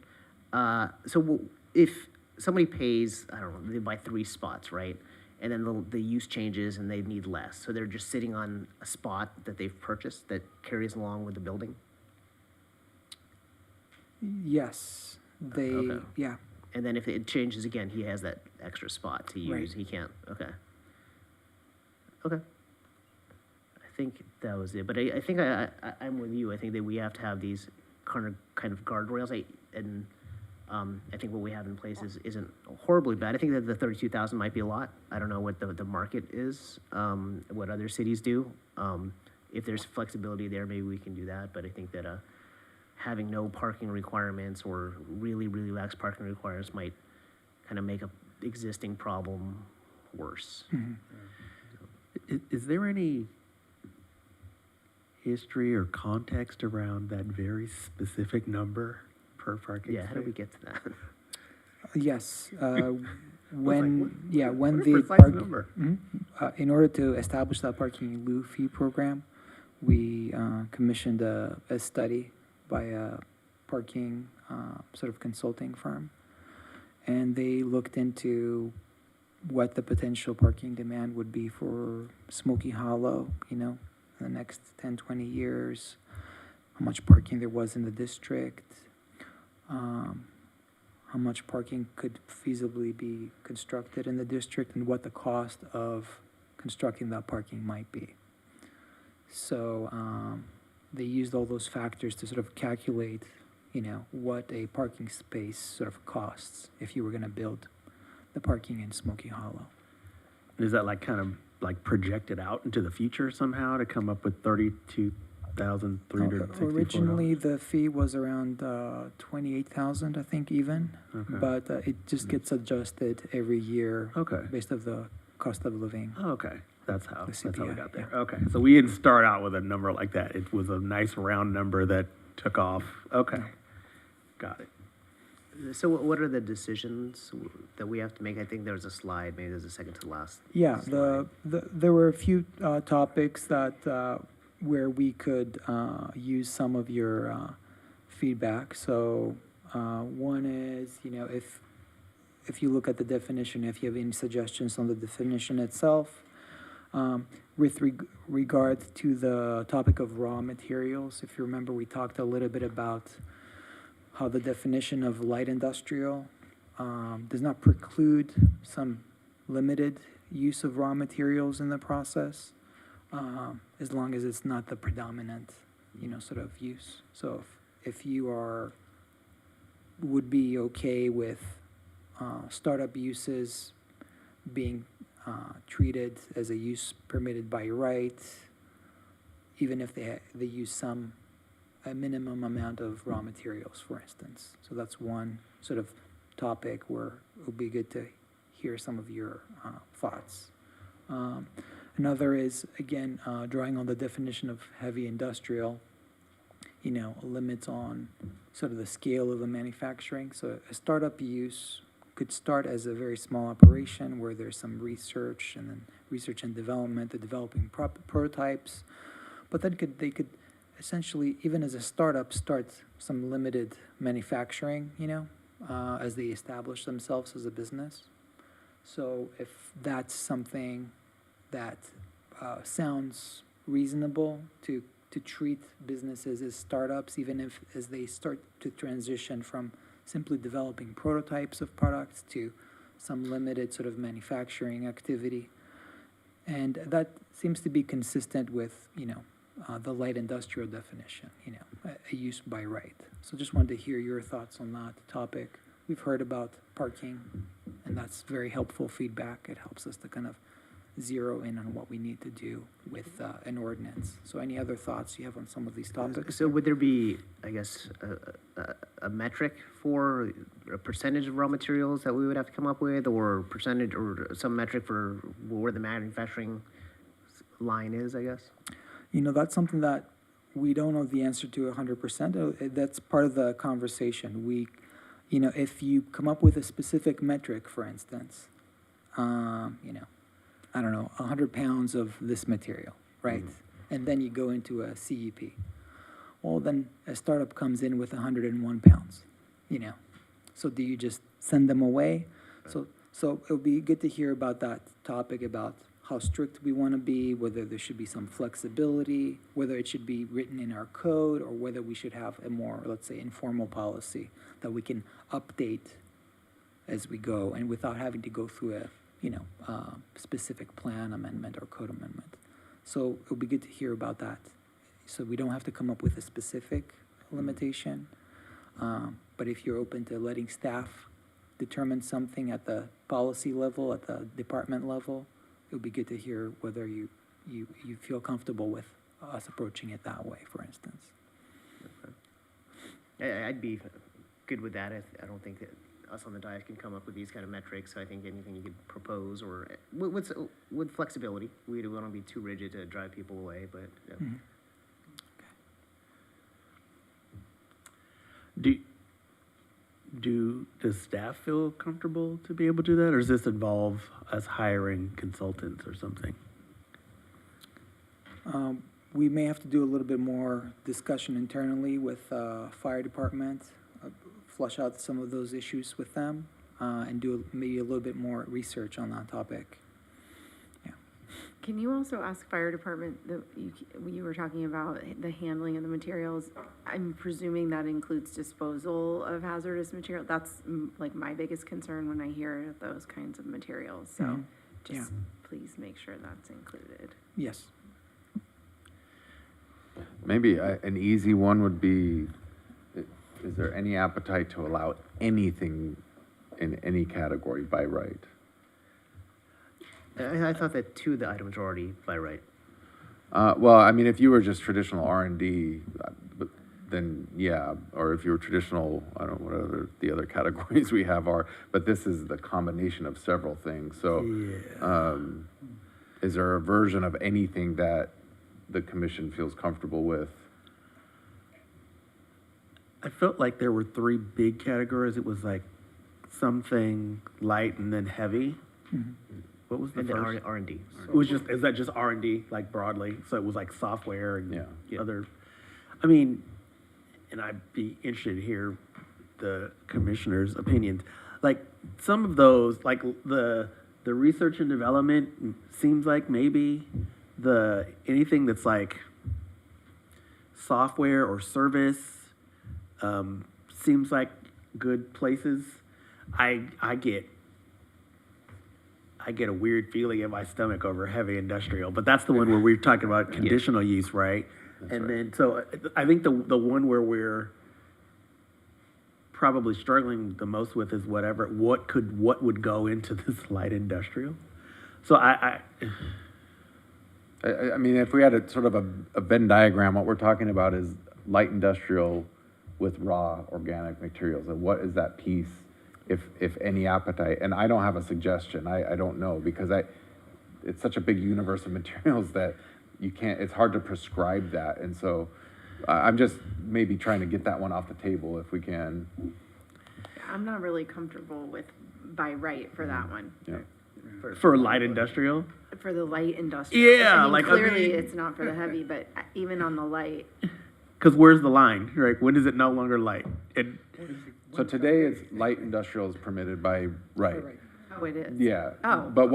so if somebody pays, I don't know, they buy 3 spots, right? And then the use changes and they need less. So they're just sitting on a spot that they've purchased that carries along with the building? Yes, Okay. yeah. And then if it changes again, he has that extra spot to use. Right. He can't, okay. I think that was it. But I think I'm with you. I think that we have to have these kind of guardrails. I think what we have in place isn't horribly bad. I think that the 32,000 might be a lot. I don't know what the market is, what other cities do. If there's flexibility there, maybe we can do that. But I think that having no parking requirements or really, really lax parking requirements might kind of make a existing problem worse. Is there any history or context around that very specific number per parking Yeah, how do we space? get to that? Yes, when What a the precise number. in order to establish that parking in lieu fee program, we commissioned a study by a parking sort of consulting firm, and they looked into what the potential parking demand would be for Smoky Hollow, you know, in the next 10, 20 years, how much parking there was in the district, how much parking could feasibly be constructed in the district, and what the cost of constructing that parking might be. So they used all those factors to sort of calculate, you know, what a parking space sort of costs if you were going to build the parking in Smoky Hollow. Is that like kind of like projected out into the future somehow to come up with 32 $5,364. Originally, the fee was around 28,000, I think, even. Okay. But it just gets adjusted every year Okay. based of the cost of living. Oh, okay. That's how we CPI, got there. yeah. Okay. So we didn't start out with a number like that. It was a nice round number that took off. Okay. Got it. So what are the decisions that we have to make? I think there was a slide, maybe there's a second to last. Yeah, slide. there were a few topics that where we could use some of your feedback. So one is, you know, if you look at the definition, if you have any suggestions on the definition itself, with regard to the topic of raw materials, if you remember, we talked a little bit about how the definition of light industrial does not preclude some limited use of raw materials in the process, as long as it's not the predominant, you know, sort of use. So if you would be okay with startup uses being treated as a use permitted by right, even if they use a minimum amount of raw materials, for instance. So that's one sort of topic where it would be good to hear some of your thoughts. Another is, again, drawing on the definition of heavy industrial, you know, limits on sort of the scale of the manufacturing. So a startup use could start as a very small operation where there's some research and then research and development, the developing prototypes, but then they could essentially, even as a startup, start some limited manufacturing, you know, as they establish themselves as a business. So if that's something that sounds reasonable to treat businesses as startups, even if as they start to transition from simply developing prototypes of products to some limited sort of manufacturing activity. And that seems to be consistent with, you know, the light industrial definition, you know, a use by right. So just wanted to hear your thoughts on that topic. We've heard about parking, and that's very helpful feedback. It helps us to kind of zero in on what we need to do with an ordinance. So any other thoughts you have on some of these topics? So would there be, I guess, a metric for a percentage of raw materials that we would have to come up with, or percentage, or some metric for where the manufacturing line is, I guess? You know, that's something that we don't know the answer to 100%. That's part of the conversation. You know, if you come up with a specific metric, for instance, you know, I don't know, 100 pounds of this material, right? Mm-hmm. And then you go into a CEP. Well, then a startup comes in with 101 pounds, you know. So do you just send them away? So it would be good to hear about that topic, about how strict we want to be, whether there should be some flexibility, whether it should be written in our code, or whether we should have a more, let's say, informal policy that we can update as we go and without having to go through a, you know, specific plan amendment or code amendment. So it would be good to hear about that. So we don't have to come up with a specific limitation, but if you're open to letting staff determine something at the policy level, at the department level, it would be good to hear whether you feel comfortable with us approaching it that way, for instance. I'd be good with that. I don't think that us on the dais can come up with these kind of metrics. So I think anything you could propose, or with flexibility. We don't want to be too rigid to drive people away, but. Mm-hmm. Does staff feel comfortable to be able to do that, or does this involve us hiring consultants or something? We may have to do a little bit more discussion internally with fire department, flush out some of those issues with them, and do maybe a little bit more research on that topic. Yeah. Can you also ask fire department, you were talking about the handling of the materials. I'm presuming that includes disposal of hazardous material. That's like my biggest concern when I hear those kinds of materials. So Mhm. just please make sure that's included. Yes. Maybe an easy one would be, is there any appetite to allow anything in any category by right? I thought that two of the items were already by right. Well, I mean, if you were just traditional R&D, then yeah, or if you were traditional, I don't know what other, the other categories we have are, but this is the combination of several things. So, is there a version of anything that the commission feels comfortable with? I felt like there were three big categories. It was like something light and then heavy. What was the And then first? R&D. It was just, is that just R&D, like broadly? So it was like software and Yeah. other, I mean, and I'd be interested to hear the commissioner's opinions. Like some of those, like the research and development seems like maybe anything that's like software or service, seems like good places. I get a weird feeling in my stomach over heavy industrial, but that's the one where we're talking about conditional use, right? And then, so I think the one where we're probably struggling the most with is what would go into this light industrial. So I mean, if we had a sort of a Venn diagram, what we're talking about is light industrial with raw organic materials. And what is that piece, if any appetite? And I don't have a suggestion. I don't know, because it's such a big universe of materials that you can't, it's hard to prescribe that. And so I'm just maybe trying to get that one off the table if we can. I'm not really comfortable with by right for that one. Yeah. for light industrial. For the light industrial. Yeah, I mean, like, I clearly mean- it's not for the heavy, but even on the light, Because where's the line, right? When is it no longer light? So today it's light industrial is permitted by right. oh, it is. Yeah. Oh. But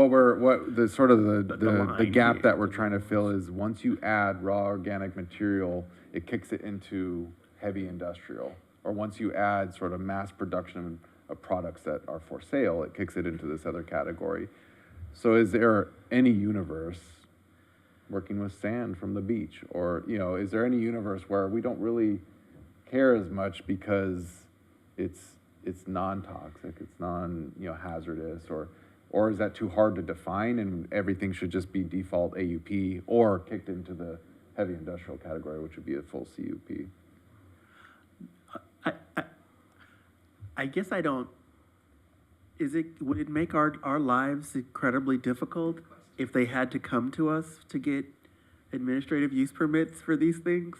the sort of the line, gap yeah. that we're trying to fill is once you add raw organic material, it kicks it into heavy industrial. Or once you add sort of mass production of products that are for sale, it kicks it into this other category. So is there any universe working with sand from the beach? Or, is there any universe where we don't really care as much because it's non-toxic, it's hazardous, or is that too hard to define and everything should just be default AUP or kicked into the heavy industrial category, which would be a full CUP? I guess I don't. Would it make our lives incredibly difficult if they had to come to us to get administrative use permits for these things?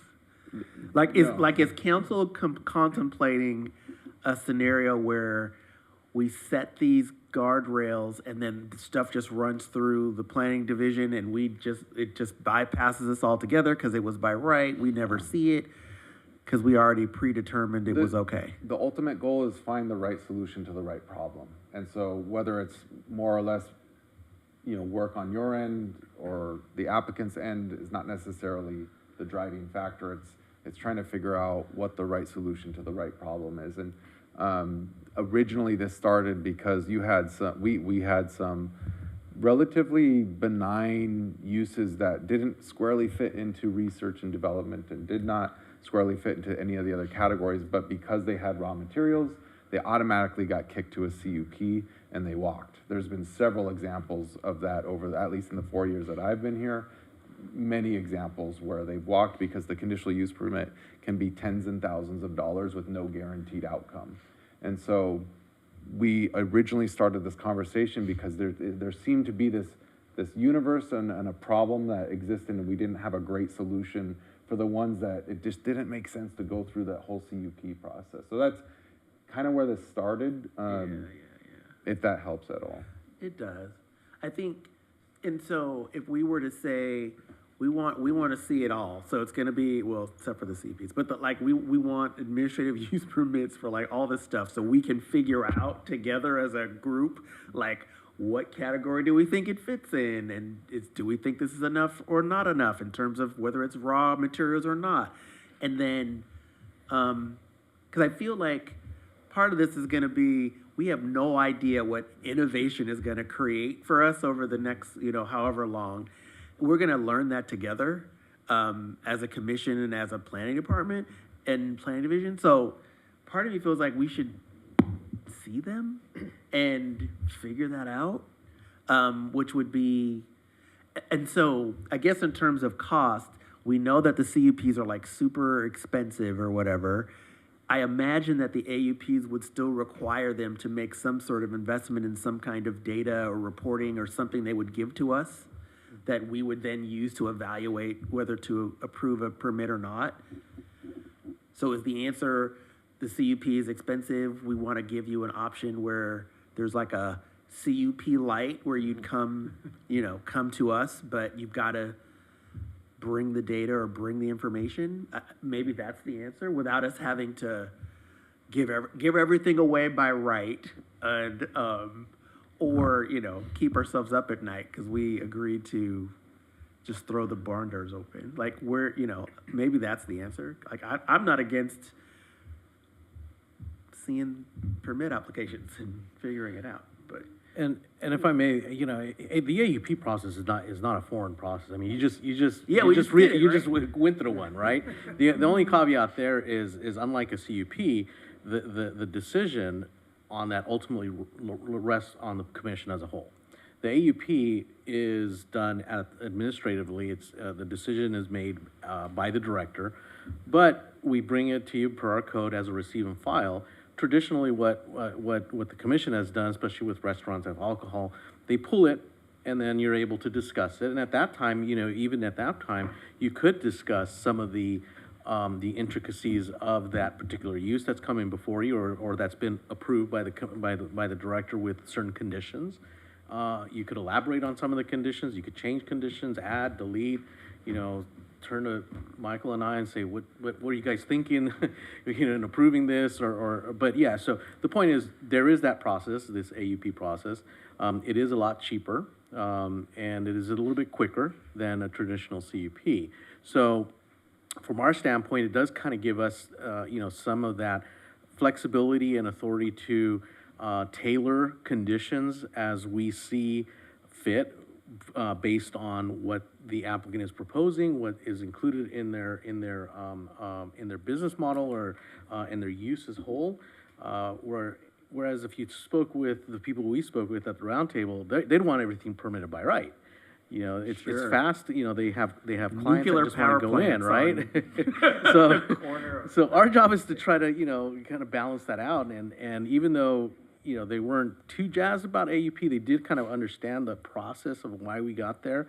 Is council contemplating a scenario where we set these guardrails and then stuff just runs through the planning division and it just bypasses us altogether because it was by right, we never see it because we already predetermined it was okay? The ultimate goal is find the right solution to the right problem. And so whether it's more or less, work on your end or the applicant's end is not necessarily the driving factor. It's trying to figure out what the right solution to the right problem is. And originally this started because we had some relatively benign uses that didn't squarely fit into research and development and did not squarely fit into any of the other categories, but because they had raw materials, they automatically got kicked to a CUP and they walked. There's been several examples of that at least in the 4 years that I've been here, many examples where they've walked because the conditional use permit can be tens and thousands of dollars with no guaranteed outcome. And so we originally started this conversation because there seemed to be this universe and a problem that existed, and we didn't have a great solution for the ones that it just didn't make sense to go through that whole CUP process. So that's kind of where this started, if that helps at all. It does. I think, and so if we were to say, we want to see it all, so it's going to be, well, except for the CPs, but we want administrative use permits for like all this stuff so we can figure out together as a group, like what category do we think it fits in, and do we think this is enough or not enough in terms of whether it's raw materials or not. And then, because I feel like part of this is going to be, we have no idea what innovation is going to create for us over the next, however long. We're going to learn that together as a commission and as a planning department and planning division. So part of me feels like we should see them and figure that out, which would be, And so, I guess in terms of cost, we know that the CUPs are like super expensive or whatever. I imagine that the AUPs would still require them to make some sort of investment in some kind of data or reporting or something they would give to us that we would then use to evaluate whether to approve a permit or not. So is the answer, the CUP is expensive, we want to give you an option where there's like a CUP light where you'd come to us, but you've got to bring the data or bring the information? Maybe that's the answer, without us having to give everything away by right, and or keep ourselves up at night because we agreed to just throw the barn doors open. Like maybe that's the answer. Like I'm not against seeing permit applications and figuring it out, but. And if I may, the AUP process is not a foreign process. I mean, you just went through one, right? The only caveat there is unlike a CUP, the decision on that ultimately rests on the commission as a whole. The AUP is done administratively. It's the decision is made by the director, but we bring it to you per our code as a receive and file. Traditionally, what the commission has done, especially with restaurants that have alcohol, they pull it and then you're able to discuss it. And at that time, even at that time, you could discuss some of the intricacies of that particular use that's coming before you, or that's been approved by the director with certain conditions. You could elaborate on some of the conditions. You could change conditions, add, delete. Turn to Michael and I and say, what are you guys thinking, in approving this, but yeah, so the point is, there is that process, this AUP process. It is a lot cheaper, and it is a little bit quicker than a traditional CUP. So from our standpoint, it does kind of give us, some of that flexibility and authority to tailor conditions as we see fit, based on what the applicant is proposing, what is included in their business model or in their use as whole. Whereas if you spoke with the people we spoke with at the roundtable, they'd want everything permitted by right. It's fast. They have clients Nuclear that just want to go in, right? So so our job is to try to kind of balance that out, and even though they weren't too jazzed about AUP, they did kind of understand the process of why we got there.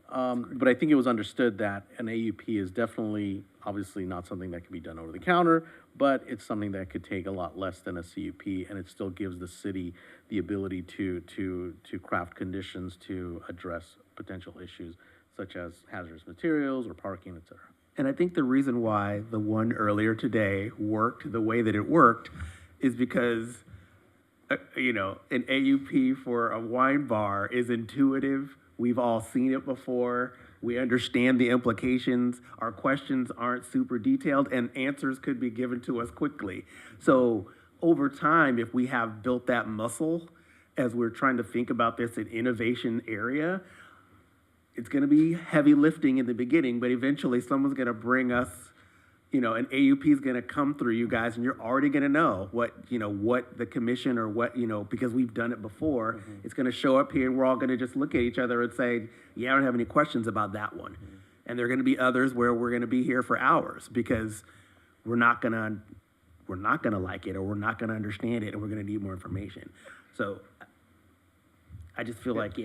But I think it was understood that an AUP is definitely, obviously not something that can be done over the counter, but it's something that could take a lot less than a CUP, and it still gives the city the ability to craft conditions to address potential issues such as hazardous materials or parking, et cetera. And I think the reason why the one earlier today worked the way that it worked is because an AUP for a wine bar is intuitive. We've all seen it before. We understand the implications. Our questions aren't super detailed, and answers could be given to us quickly. So over time, if we have built that muscle as we're trying to think about this in innovation area, it's going to be heavy lifting in the beginning, but eventually someone's going to bring us, an AUP is going to come through you guys, and you're already going to know what the commission or what, because we've done it before. Mm-hmm. It's going to show up here, and we're all going to just look at each other and say, yeah, I don't have any questions about that one. Mm-hmm. And there are going to be others where we're going to be here for hours because we're not going to like it, or we're not going to understand it, and we're going to need more information. So I just feel like,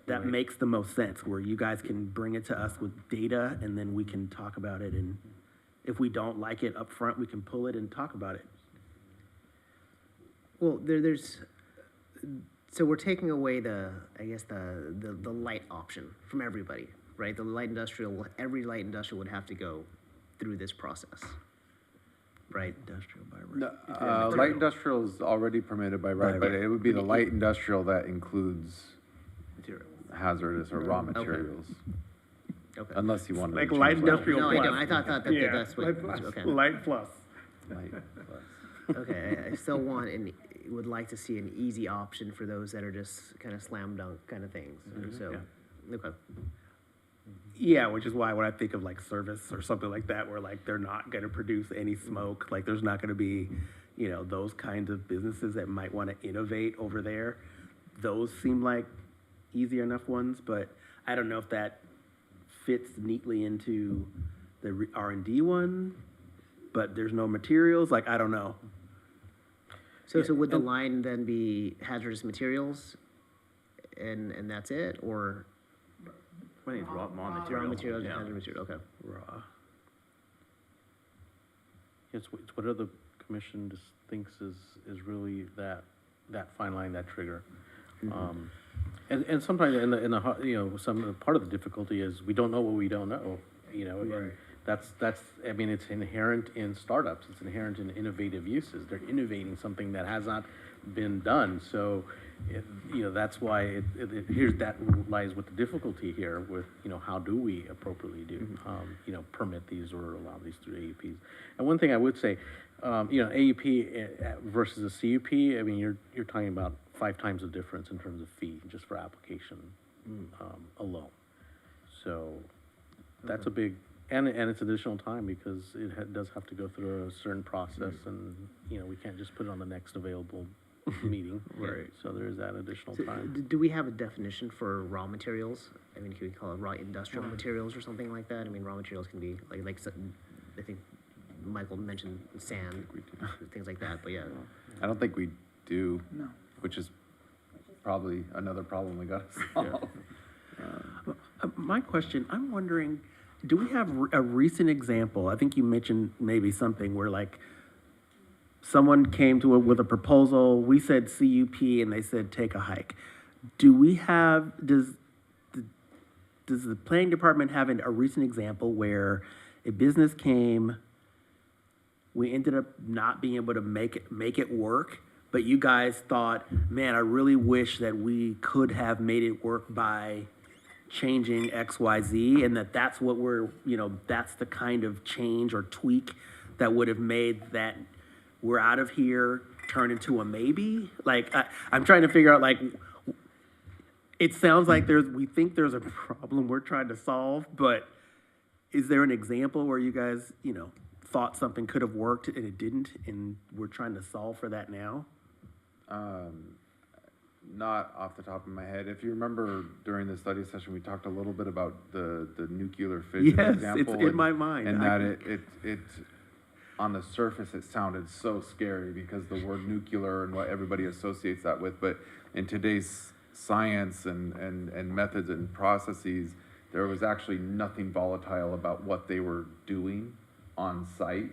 that makes the most sense, where you guys can bring it to us with data, and then we can talk about it, and if we don't like it up front, we can pull it and talk about it. Well, so we're taking away the light option from everybody, right? Every light industrial would have to go through this process, right? Industrial by right. No, light industrial is already permitted by right, but it would be the light industrial that includes hazardous or raw materials. Okay. Unless you want to Like change light that. industrial No, plus. I don't. I thought that that's what. Okay. Light plus. Light plus. Okay. I still would like to see an easy option for those that are just kind of slam dunk kind of things. Mm-hmm. So, okay. Yeah, which is why when I think of like service or something like that, where like they're not going to produce any smoke, like there's not going to be, those kinds of businesses that might want to innovate over there. Those seem like easy enough ones, but I don't know if that fits neatly into the R&D one, but there's no materials, like, I don't know. So would the line then be hazardous materials, and that's it, or I think it's raw materials. raw materials and Yeah. hazardous material? Okay. Raw. It's whatever the commission just thinks is really that fine line, that trigger. And sometimes in the, part of the difficulty is we don't know what we don't know, and that's, I mean, it's inherent in startups, it's inherent in innovative uses. They're innovating something that has not been done, so, that's why that lies with the difficulty here with, how do we appropriately permit these or allow these through AUPs. And one thing I would say, AUP versus a CUP, I mean, you're talking about 5 times the difference in terms of fee just for application alone. So that's a big, and it's additional time because it does have to go through a certain process and, we can't just put it on the next available meeting. Right. So there's that additional So, time. do we have a definition for raw materials? I mean, can we call it raw industrial materials or something like that? I mean, raw materials can be like I think Michael mentioned sand, things like that, but yeah. I don't think we do. No. Which is probably another problem we gotta solve. My question, I'm wondering, do we have a recent example? I think you mentioned maybe something where like someone came to it with a proposal, we said CUP and they said take a hike. Do we have, does the planning department have a recent example where a business came, we ended up not being able to make it work, but you guys thought, man, I really wish that we could have made it work by changing X, Y, Z, and that's what that's the kind of change or tweak that would have made that we're out of here turn into a maybe? Like, I'm trying to figure out, like, it sounds like we think there's a problem we're trying to solve, but is there an example where you guys, thought something could have worked and it didn't, and we're trying to solve for that now? Not off the top of my head. If you remember during the study session, we talked a little bit about the nuclear fission Yes, example. it's in my mind. And that it on the surface, it sounded so scary because the word nuclear and what everybody associates that with. But in today's science and methods and processes, there was actually nothing volatile about what they were doing on site,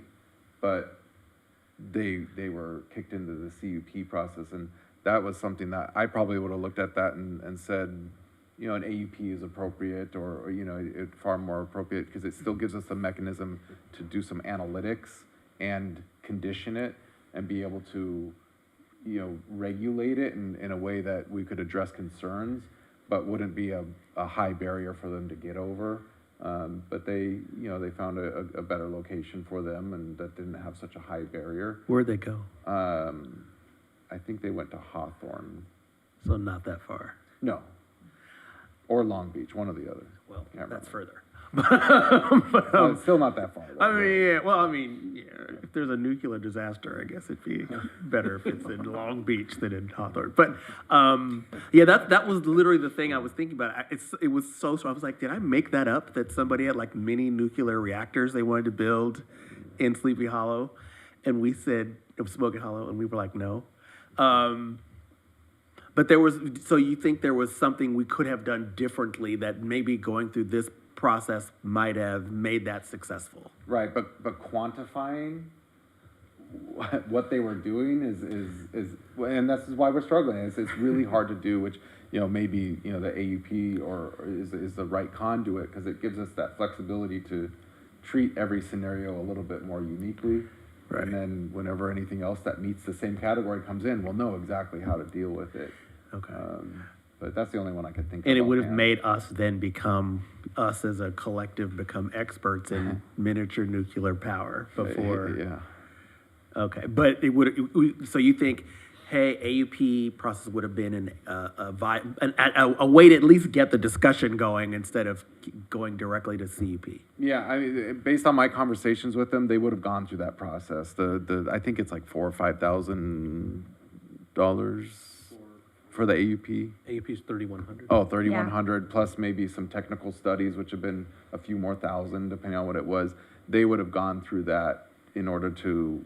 but they were kicked into the CUP process. And that was something that I probably would have looked at that and said, an AUP is appropriate or it's far more appropriate because it still gives us a mechanism to do some analytics and condition it and be able to, regulate it in a way that we could address concerns, but wouldn't be a high barrier for them to get over. But they found a better location for them and that didn't have such a high barrier. Where'd they go? I think they went to Hawthorne. So not that far. No. Or Long Beach, one or the other. Well, Can't that's remember. further. Well, it's still not that far. Though. If there's a nuclear disaster, I guess it'd be better if it's in Long Beach than in Hawthorne. But that was literally the thing I was thinking about. It was so I was like, did I make that up? That somebody had like mini nuclear reactors they wanted to build in Sleepy Hollow, and we said Smoky Hollow, and we were like, no. But so you think there was something we could have done differently that maybe going through this process might have made that successful. Right, but quantifying what they were doing is and this is why we're struggling. It's really hard to do, which maybe the AUP or is the right conduit because it gives us that flexibility to treat every scenario a little bit more uniquely. Right. And then whenever anything else that meets the same category comes in, we'll know exactly how to deal with it. Okay. But that's the only one I could think of. And it would have offhand. made us then us as a collective become experts in miniature nuclear power before. Yeah. Okay, but so you think, hey, AUP process would have been a way to at least get the discussion going instead of going directly to CUP. Yeah, I mean, based on my conversations with them, they would have gone through that process. I think it's like $4,000 or $5,000. For the AUP? AUP is 3,100. Oh, 3,100 plus maybe some technical studies, which have been a few more thousand, depending on what it was. They would have gone through that in order to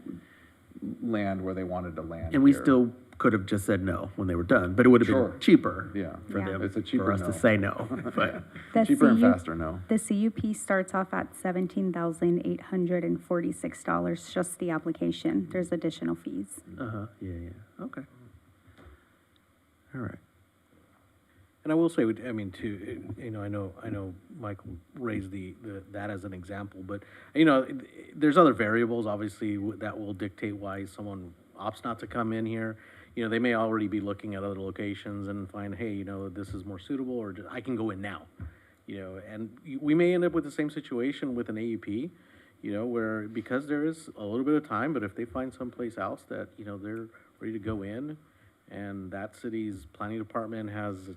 land where they wanted to land. And we here. still could have just said no when they were done, but it would have Sure. been cheaper. Yeah. For Yeah. them, It's a cheaper for us no. to say no. But The Cheaper and CU faster, no. The CUP starts off at $17,846, just the application. There's additional fees. yeah. Okay. All right. And I will say, I mean, too, you know, I know Michael raised that as an example, but, you know, there's other variables, obviously, that will dictate why someone opts not to come in here. You know, they may already be looking at other locations and find, hey, you know, this is more suitable, or I can go in now. You know, and we may end up with the same situation with an AUP, you know, where, because there is a little bit of time, but if they find someplace else that, you know, they're ready to go in, and that city's planning department has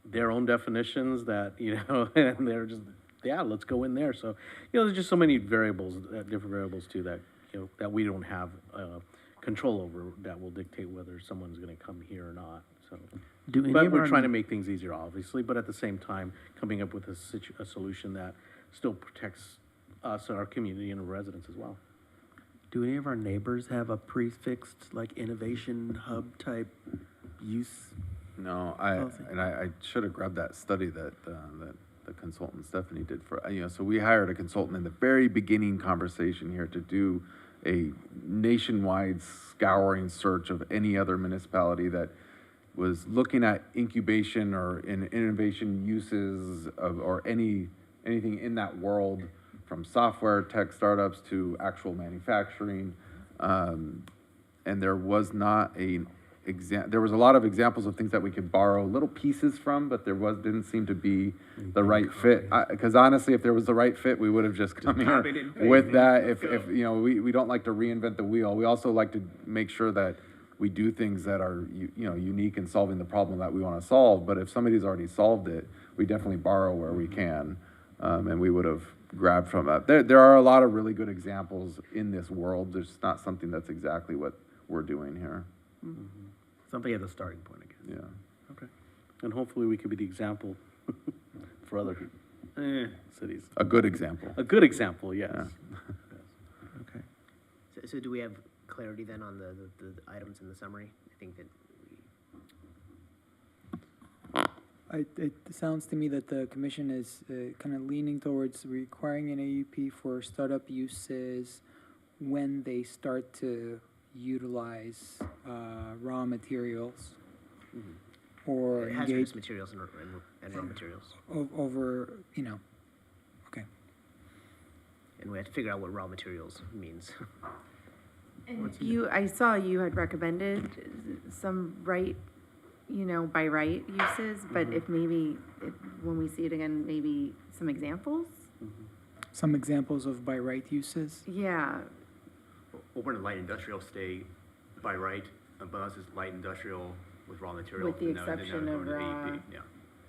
their own definitions that, you know, and they're just, yeah, let's go in there. So, you know, there's just so many variables, different variables too, that, you know, that we don't have control over, that will dictate whether someone's gonna come here or not, so. But we're trying to make things easier, obviously, but at the same time, coming up with a solution that still protects us and our community and our residents as well. Do any of our neighbors have a prefixed, like, innovation hub type use? No, Policy. I should have grabbed that study that the consultant Stephanie did for, you know, so we hired a consultant in the very beginning conversation here to do a nationwide scouring search of any other municipality that was looking at incubation or innovation uses of, or anything in that world, from software, tech startups to actual manufacturing. And there was not there was a lot of examples of things that we could borrow little pieces from, but didn't seem to be the right fit. Because honestly, if there was the right fit, we would have just come here with that. If you know, we don't like to reinvent the wheel. We also like to make sure that we do things that are, you know, unique in solving the problem that we want to solve. But if somebody's already solved it, we definitely borrow where we can, and we would have grabbed from that. There are a lot of really good examples in this world. There's not something that's exactly what we're doing here. Something as a starting point, I guess. Yeah. Okay. And hopefully we could be the example for other cities. A good example. A good example, yes. Yeah. Okay. So do we have clarity then on the items in the summary? I think that It sounds to me that the commission is kind of leaning towards requiring an AUP for startup uses when they start to utilize raw materials or hazardous engage materials and raw materials. over, you know, okay. And we have to figure out what raw materials means. And I saw you had recommended some by right uses, but if when we see it again, maybe some examples? Some examples of by right uses. Yeah, Open and light industrial stay by right, unless it's light industrial with raw material. With the then that would exception go of into raw, AEP, yeah. I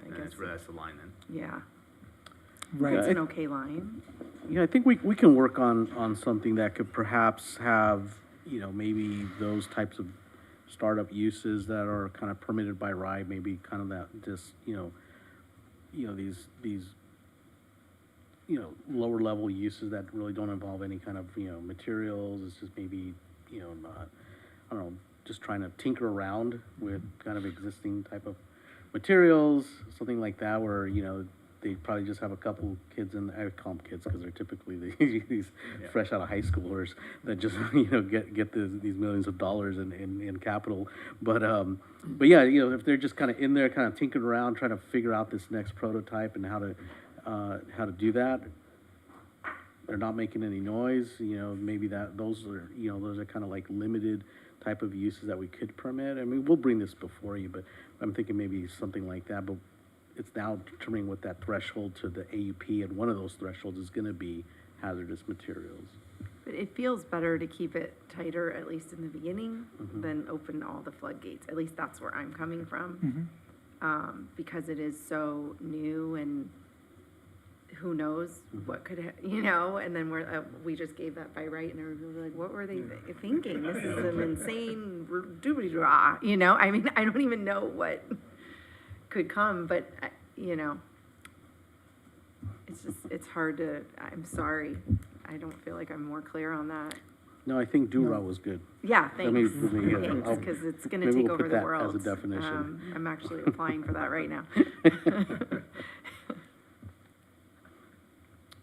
And guess. that's where that's the line then. Yeah, Right. it's an okay line. Yeah, I think we can work on something that could perhaps have, you know, maybe those types of startup uses that are kind of permitted by right, maybe kind of that, just, you know, these, you know, lower level uses that really don't involve any kind of, you know, materials. It's just maybe, you know, not, I don't know, just trying to tinker around with kind of existing type of materials, something like that, where, you know, they probably just have a couple kids I call them kids because they're typically these fresh out of high schoolers that just, you know, get these millions of dollars in capital. But yeah, you know, if they're just kind of in there, kind of tinkering around, trying to figure out this next prototype and how to do that, they're not making any noise, you know, maybe those are kind of like limited type of uses that we could permit. I mean, we'll bring this before you, but I'm thinking maybe something like that, but it's now determining what that threshold to the AUP, and one of those thresholds is gonna be hazardous materials. But it feels better to keep it tighter, at least in the beginning, than open all the floodgates. At least that's where I'm coming from. Because it is so new, and who knows what could, you know, and then we just gave that by right, and everybody was like, what were they thinking? This is an insane doobly-doo, you know? I mean, I don't even know what could come, but, you know, it's hard to, I'm sorry. I don't feel like I'm more clear on that. No, I think do-rah was good. Yeah, thanks. Thanks, Because it's gonna maybe take we'll over put the that world. as a definition. I'm actually applying for that right now.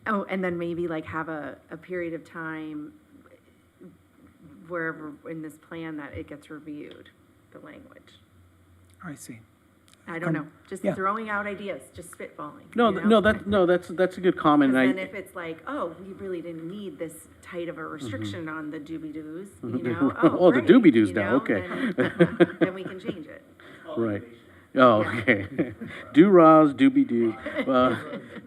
Oh, and then maybe like have a period of time wherever in this plan that it gets reviewed, the language. I see. I don't know, just yeah. throwing out ideas, just spitballing. No, you know? that's a good comment. Because And then if it's like, oh, we really didn't need this tight of a restriction Mm-hmm. on the doobie-doos, you know, oh, Oh, the great, doobie-doos you now, know, okay. Then we can change it. Right. Oh, okay. Do-rahs, doobie-doo.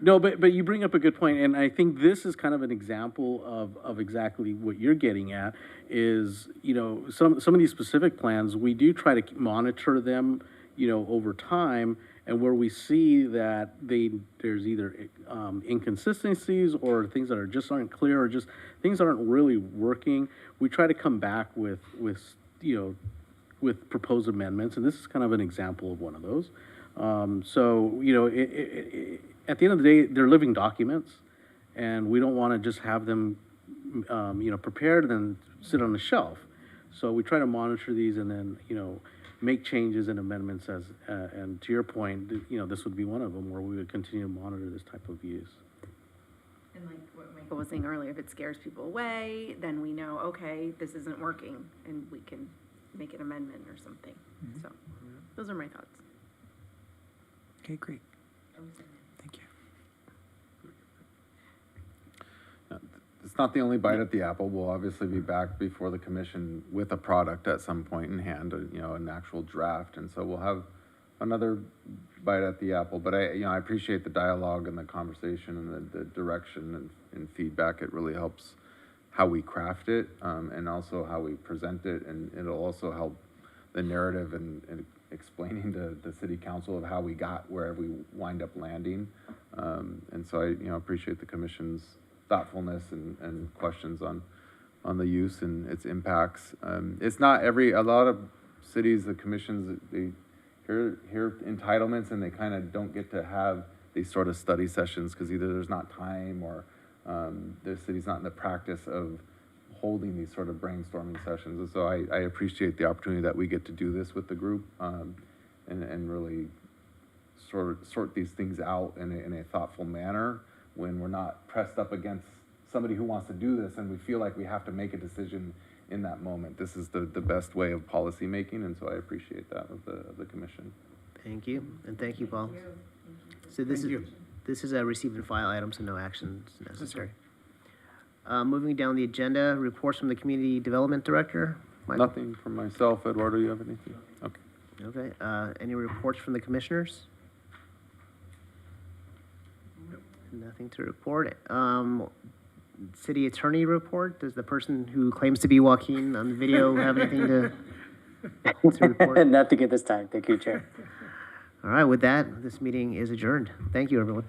No, but you bring up a good point, and I think this is kind of an example of exactly what you're getting at, is, you know, some of these specific plans, we do try to monitor them, you know, over time, and where we see that there's either inconsistencies or things that just aren't clear, or just things that aren't really working, we try to come back with you know, with proposed amendments, and this is kind of an example of one of those. So, you know, at the end of the day, they're living documents, and we don't want to just have them, you know, prepared and then sit on the shelf. So we try to monitor these and then, you know, make changes and amendments as, and to your point, you know, this would be one of them where we would continue to monitor this type of use. And like what Michael was saying earlier, if it scares people away, then we know, okay, this isn't working, and we can make an amendment or something. So, those are my thoughts. Okay, great. Thank you. It's not the only bite at the apple. We'll obviously be back before the commission with a product at some point in hand, you know, an actual draft. And so we'll have another bite at the apple. But I appreciate the dialogue and the conversation and the direction and feedback. It really helps how we craft it, and also how we present it. And it'll also help the narrative and explaining to the city council of how we got where we wind up landing. And so I, appreciate the commission's thoughtfulness and questions on the use and its impacts. It's not a lot of cities, the commissions, they hear entitlements and they kind of don't get to have these sort of study sessions because either there's not time or the city's not in the practice of holding these sort of brainstorming sessions. And so I appreciate the opportunity that we get to do this with the group and really sort these things out in a thoughtful manner when we're not pressed up against somebody who wants to do this and we feel like we have to make a decision in that moment. This is the best way of policy making, and so I appreciate that of the commission. Thank you, and thank you, Paul. So this is a receive and file item, so no actions necessary. Moving down the agenda, reports from the Community Development Director. Michael? Nothing from myself. Eduardo, you have anything? Okay. Okay, any reports from the commissioners? Nothing to report. City Attorney report. Does the person who claims to be Joaquin on the video have anything to report? Nothing at this time. Thank you, Chair. All right, with that, this meeting is adjourned. Thank you, everyone.